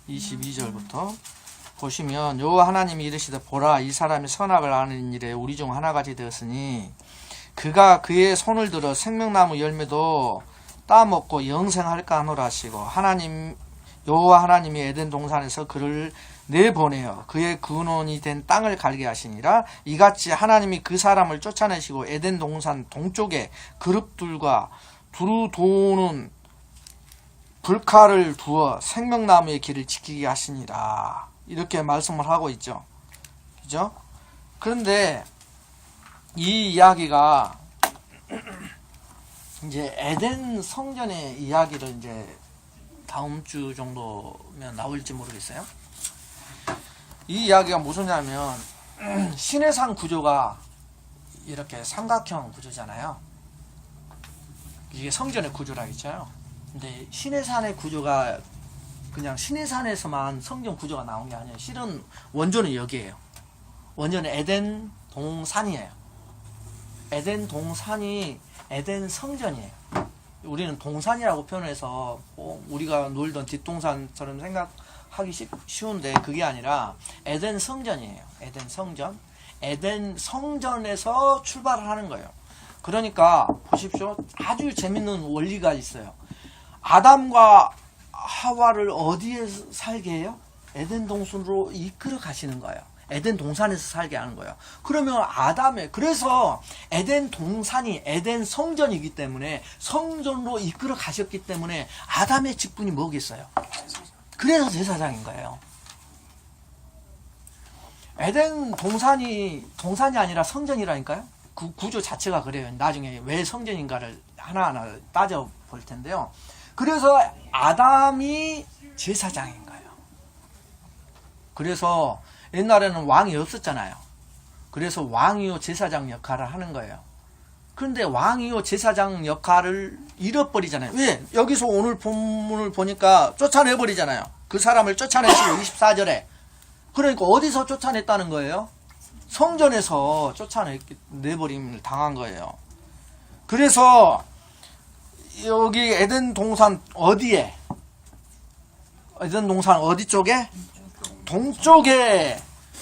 22절부터 보시면 여호와 하나님이 이르시되 보라 이 사람이 선악을 아는 일에 우리 중 하나같이 되었으니 그가 그의 손을 들어 생명나무 열매도 따먹고 영생할까 하노라 하시고 여호와 하나님이 에덴 동산에서 그를 내보내어 그의 근원이 된 땅을 갈게 하시니라. 이같이 하나님이 그 사람을 쫓아내시고 에덴 동산 동쪽에 그룹들과 두루 도는 불칼을 두어 생명나무의 길을 지키게 하시니라. 이렇게 말씀을 하고 있죠. 그죠? 그런데 이 이야기가 이제 에덴 성전의 이야기를 이제 다음 주 정도면 나올지 모르겠어요. 이 이야기가 무엇이냐면 신의 산 구조가 이렇게 삼각형 구조잖아요. 이게 성전의 구조라고 했잖아요. 근데 신의 산의 구조가 그냥 신의 산에서만 성전 구조가 나온 게 아니에요. 실은 원조는 여기에요. 원조는 에덴 동산이에요. 에덴 동산이 에덴 성전이에요. 우리는 동산이라고 표현해서 우리가 놀던 뒷동산처럼 생각하기 쉬운데 그게 아니라 에덴 성전이에요. 에덴 성전. 에덴 성전에서 출발을 하는 거예요. 그러니까 보십시오. 아주 재밌는 원리가 있어요. 아담과 하와를 어디에 살게 해요? 에덴 동산으로 이끌어 가시는 거예요. 에덴 동산에서 살게 하는 거예요. 그러면 그래서 에덴 동산이 에덴 성전이기 때문에 성전으로 이끌어 가셨기 때문에 아담의 직분이 뭐겠어요? 그래서 제사장인 거예요. 에덴 동산이 아니라 성전이라니까요. 그 구조 자체가 그래요. 나중에 왜 성전인가를 하나하나 따져볼 텐데요. 그래서 아담이 제사장인 거예요. 그래서 옛날에는 왕이 없었잖아요. 그래서 왕이요 제사장 역할을 하는 거예요. 그런데 왕이요 제사장 역할을 잃어버리잖아요. 왜? 여기서 오늘 본문을 보니까 쫓아내버리잖아요. 그 사람을 쫓아내시고 24절에. 그러니까 어디서 쫓아냈다는 거예요? 성전에서 쫓아내버림을 당한 거예요. 그래서 여기 에덴 동산 어디에? 에덴 동산 어디 쪽에? 동쪽에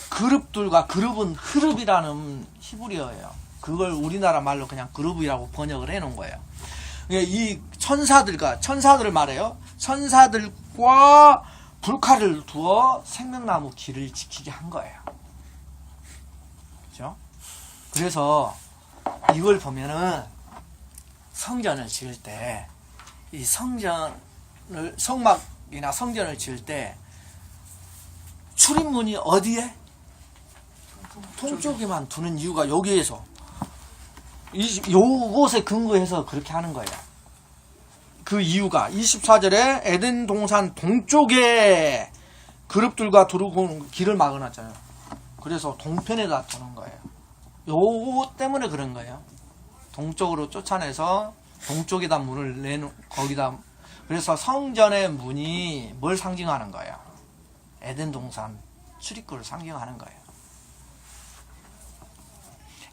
그룹들과 그룹은 흐릅이라는 히브리어예요. 그걸 우리나라 말로 그냥 그룹이라고 번역을 해놓은 거예요. 이 천사들을 말해요. 천사들과 불칼을 두어 생명나무 길을 지키게 한 거예요. 그죠? 그래서 이걸 보면은 성전을 지을 때 이 성막이나 성전을 지을 때 출입문이 어디에? 동쪽에만 두는 이유가 요것에 근거해서 그렇게 하는 거예요. 그 이유가 24절에 에덴 동산 동쪽에 그룹들과 두루 길을 막아놨잖아요. 그래서 동편에다 두는 거예요. 요거 때문에 그런 거예요. 동쪽으로 쫓아내서 동쪽에다 문을 내놓 거기다. 그래서 성전의 문이 뭘 상징하는 거예요? 에덴 동산 출입구를 상징하는 거예요.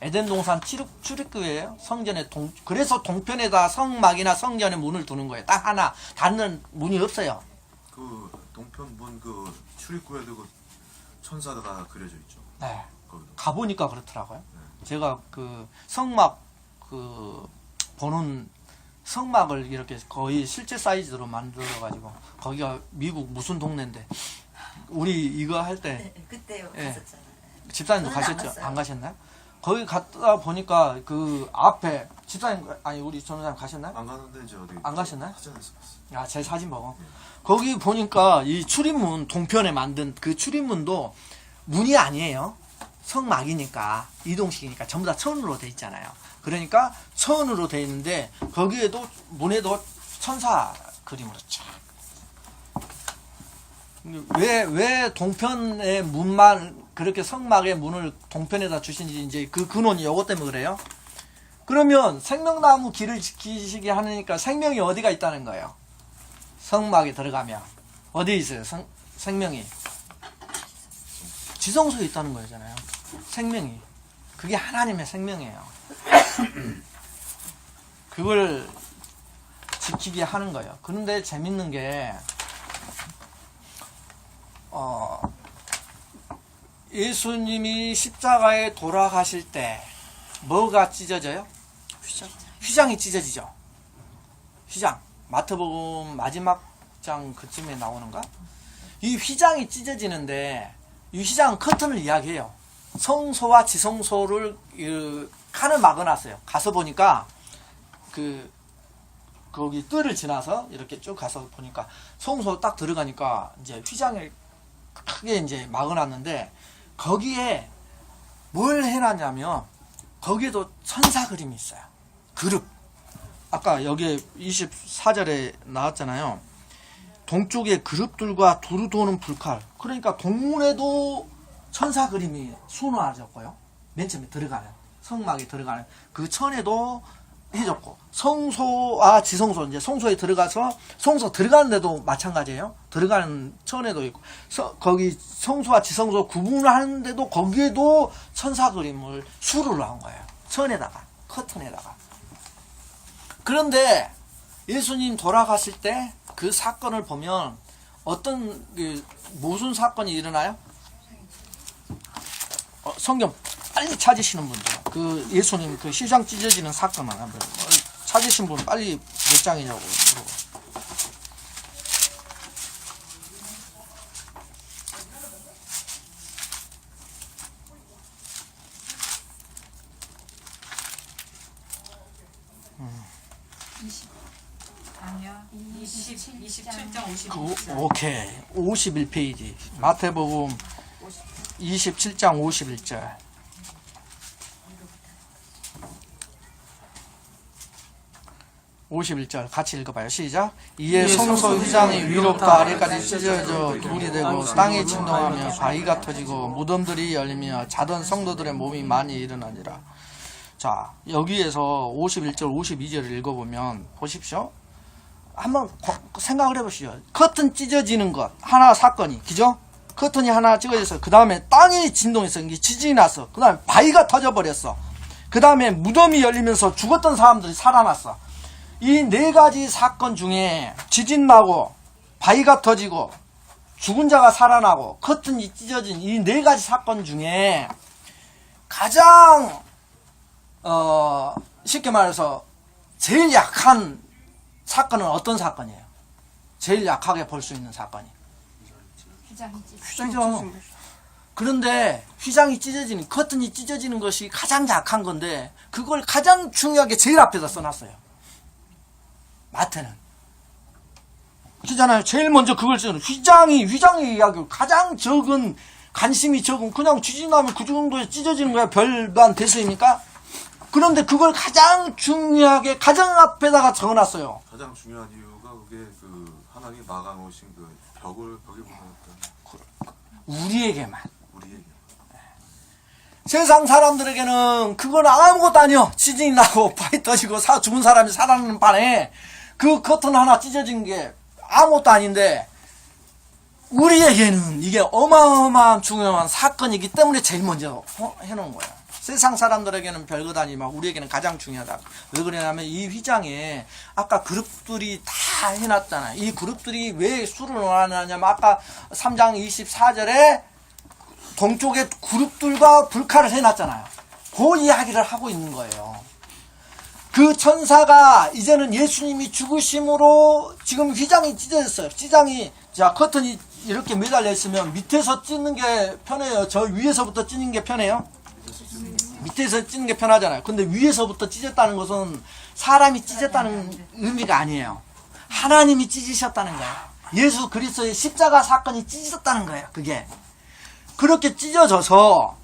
에덴 동산 출입구예요. 성전의 그래서 동편에다 성막이나 성전의 문을 두는 거예요. 딱 하나, 다른 문이 없어요. 그 동편 문 그 출입구에도 그 천사가 그려져 있죠. 네. 거기도. 가보니까 그렇더라고요. 제가 그 성막 보는 성막을 이렇게 거의 실제 사이즈로 만들어가지고 거기가 미국 무슨 동네인데 우리 이거 할 때 그때요. 예. 갔었잖아요. 집사님도 저는 안 가셨죠? 갔어요. 안 가셨나요? 거기 갔다 보니까 그 앞에 집사님 아니 우리 전우사님 가셨나요? 안 가는데 이제 어디 안 가셨나요? 사전에서 봤어요. 아, 제 사진 보고. 거기 보니까 이 출입문, 동편에 만든 그 출입문도 문이 아니에요. 성막이니까, 이동식이니까 전부 다 천으로 돼 있잖아요. 그러니까 천으로 돼 있는데 거기에도 문에도 천사 그림으로 쫙. 왜 동편의 문만 그렇게 성막의 문을 동편에다 주신지 이제 그 근원이 요것 때문에 그래요. 그러면 생명나무 길을 지키시게 하니까 생명이 어디가 있다는 거예요? 성막에 들어가면 어디에 있어요? 생명이 지성소에 있다는 거잖아요. 생명이 그게 하나님의 생명이에요. 그걸 지키게 하는 거예요. 그런데 재밌는 게 예수님이 십자가에 돌아가실 때 뭐가 찢어져요? 휘장이 찢어지죠. 휘장. 마태복음 마지막 장 그쯤에 나오는가? 이 휘장이 찢어지는데 이 휘장 커튼을 이야기해요. 성소와 지성소를 칸을 막아놨어요. 가서 보니까 거기 뜰을 지나서 이렇게 쭉 가서 보니까 성소 딱 들어가니까 이제 휘장을 크게 이제 막아놨는데 거기에 뭘 해놨냐면 거기에도 천사 그림이 있어요. 그룹. 아까 여기에 24절에 나왔잖아요. 동쪽에 그룹들과 두루 도는 불칼. 그러니까 동문에도 천사 그림이 수놓아졌고요. 맨 처음에 들어가는 성막에 들어가는 그 천에도 해줬고 성소와 지성소 이제 성소에 들어가서 성소 들어가는데도 마찬가지예요. 들어가는 천에도 있고 거기 성소와 지성소 구분하는데도 거기에도 천사 그림을 수를 한 거예요. 천에다가 커튼에다가. 그런데 예수님 돌아가실 때 그 사건을 보면 어떤 무슨 사건이 일어나요? 성경 빨리 찾으시는 분들 그 예수님 그 휘장 찢어지는 사건을 한번 찾으신 분 빨리 몇 장이냐고 물어봐. 아니요. 27장 51절. 오케이 51페이지 마태복음 27장 51절 같이 읽어봐요. 시작. 이에 성소 휘장이 위로부터 아래까지 찢어져 돌이 되고 땅이 진동하며 바위가 터지고 무덤들이 열리며 자던 성도들의 몸이 많이 일어나니라. 자, 여기에서 51절 52절을 읽어보면 보십시오. 한번 생각을 해보시죠. 커튼 찢어지는 것 하나 사건이 그죠? 커튼이 하나 찢어져서 그 다음에 땅이 진동해서 지진이 났어. 그 다음에 바위가 터져버렸어. 그 다음에 무덤이 열리면서 죽었던 사람들이 살아났어. 이 네 가지 사건 중에 지진 나고 바위가 터지고 죽은 자가 살아나고 커튼이 찢어진 이 네 가지 사건 중에 가장 쉽게 말해서 제일 약한 사건은 어떤 사건이에요? 제일 약하게 볼 수 있는 사건이. 휘장이죠. 그런데 휘장이 찢어지는, 커튼이 찢어지는 것이 가장 약한 건데 그걸 가장 중요하게 제일 앞에다 써놨어요. 마태는. 그잖아요. 제일 먼저 그걸 써요. 휘장의 이야기 가장 적은, 관심이 적은, 그냥 지진하면 그 정도에 찢어지는 거야. 별반 대수입니까? 그런데 그걸 가장 중요하게 가장 앞에다가 적어놨어요. 가장 중요한 이유가 그게 그 하나님이 막아놓으신 그 벽에 보냈던 우리에게만. 우리에게. 세상 사람들에게는 그건 아무것도 아니요. 지진이 나고 바위 터지고 죽은 사람이 살아나는 반에 그 커튼 하나 찢어진 게 아무것도 아닌데 우리에게는 이게 어마어마한 중요한 사건이기 때문에 제일 먼저 해놓은 거예요. 세상 사람들에게는 별것 아니지만 우리에게는 가장 중요하다. 왜 그러냐면 이 휘장에 아까 그룹들이 다 해놨잖아요. 이 그룹들이 왜 수를 원하냐면 아까 3장 24절에 동쪽에 그룹들과 불칼을 해놨잖아요. 그 이야기를 하고 있는 거예요. 그 천사가 이제는 예수님이 죽으심으로 지금 휘장이 찢어졌어요. 휘장이 자 커튼이 이렇게 매달려 있으면 밑에서 찢는 게 편해요. 저 위에서부터 찢는 게 편해요. 밑에서 찢는 게 편하잖아요. 근데 위에서부터 찢었다는 것은 사람이 찢었다는 의미가 아니에요. 하나님이 찢으셨다는 거예요. 예수 그리스도의 십자가 사건이 찢어졌다는 거예요. 그게 그렇게 찢어져서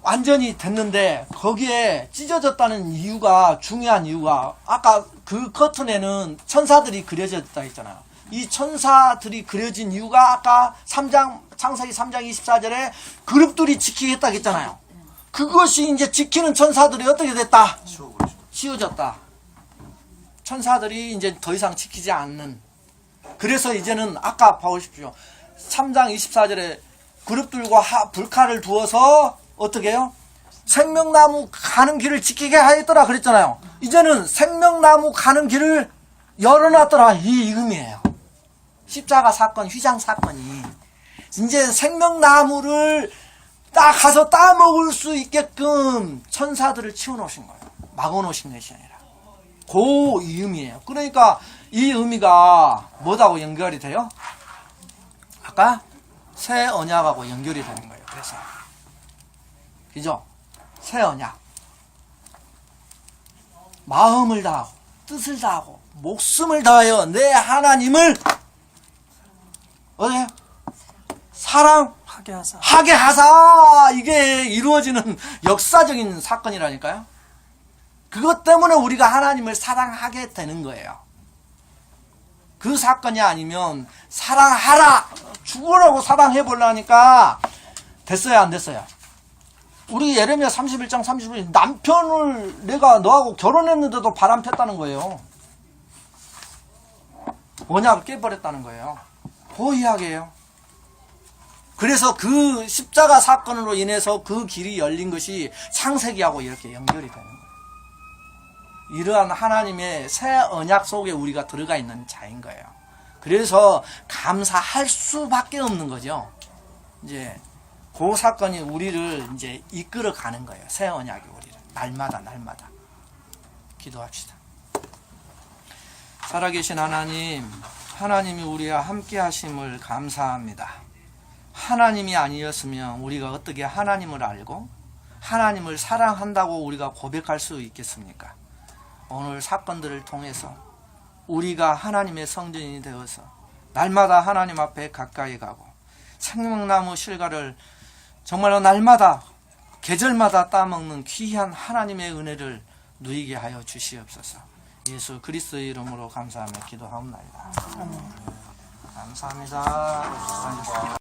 완전히 됐는데 거기에 찢어졌다는 이유가 중요한 이유가 아까 그 커튼에는 천사들이 그려져 있다 했잖아요. 이 천사들이 그려진 이유가 아까 창세기 3장 24절에 그룹들이 지키겠다 했잖아요. 그것이 이제 지키는 천사들이 어떻게 됐다? 치워졌다. 천사들이 이제 더 이상 지키지 않는. 그래서 이제는 아까 보십시오. 3장 24절에 그룹들과 불칼을 두어서 어떻게 해요? 생명나무 가는 길을 지키게 하였더라 그랬잖아요. 이제는 생명나무 가는 길을 열어놨더라 이 의미예요. 십자가 사건, 휘장 사건이 이제 생명나무를 딱 가서 따먹을 수 있게끔 천사들을 치워놓으신 거예요. 막아놓으신 것이 아니라 그 의미예요. 그러니까 이 의미가 뭐하고 연결이 돼요? 아까 새 언약하고 연결이 되는 거예요. 그래서 그죠? 새 언약 마음을 다하고 뜻을 다하고 목숨을 다하여 내 하나님을 어디에? 사랑하게 하사 이게 이루어지는 역사적인 사건이라니까요. 그것 때문에 우리가 하나님을 사랑하게 되는 거예요. 그 사건이 아니면 사랑하라 죽으라고 사랑해 보려니까 됐어요 안 됐어요? 우리 예레미야 31장 31절 남편을 내가 너하고 결혼했는데도 바람 폈다는 거예요. 언약을 깨버렸다는 거예요. 그 이야기예요. 그래서 그 십자가 사건으로 인해서 그 길이 열린 것이 창세기하고 이렇게 연결이 되는 거예요. 이러한 하나님의 새 언약 속에 우리가 들어가 있는 자인 거예요. 그래서 감사할 수밖에 없는 거죠. 이제 그 사건이 우리를 이제 이끌어 가는 거예요. 새 언약이 우리를 날마다 기도합시다. 살아계신 하나님, 하나님이 우리와 함께 하심을 감사합니다. 하나님이 아니었으면 우리가 어떻게 하나님을 알고 하나님을 사랑한다고 우리가 고백할 수 있겠습니까? 오늘 사건들을 통해서 우리가 하나님의 성전이 되어서 날마다 하나님 앞에 가까이 가고 생명나무 실과를 정말로 날마다 계절마다 따먹는 귀한 하나님의 은혜를 누리게 하여 주시옵소서. 예수 그리스도의 이름으로 감사하며 기도하옵나이다. 감사합니다.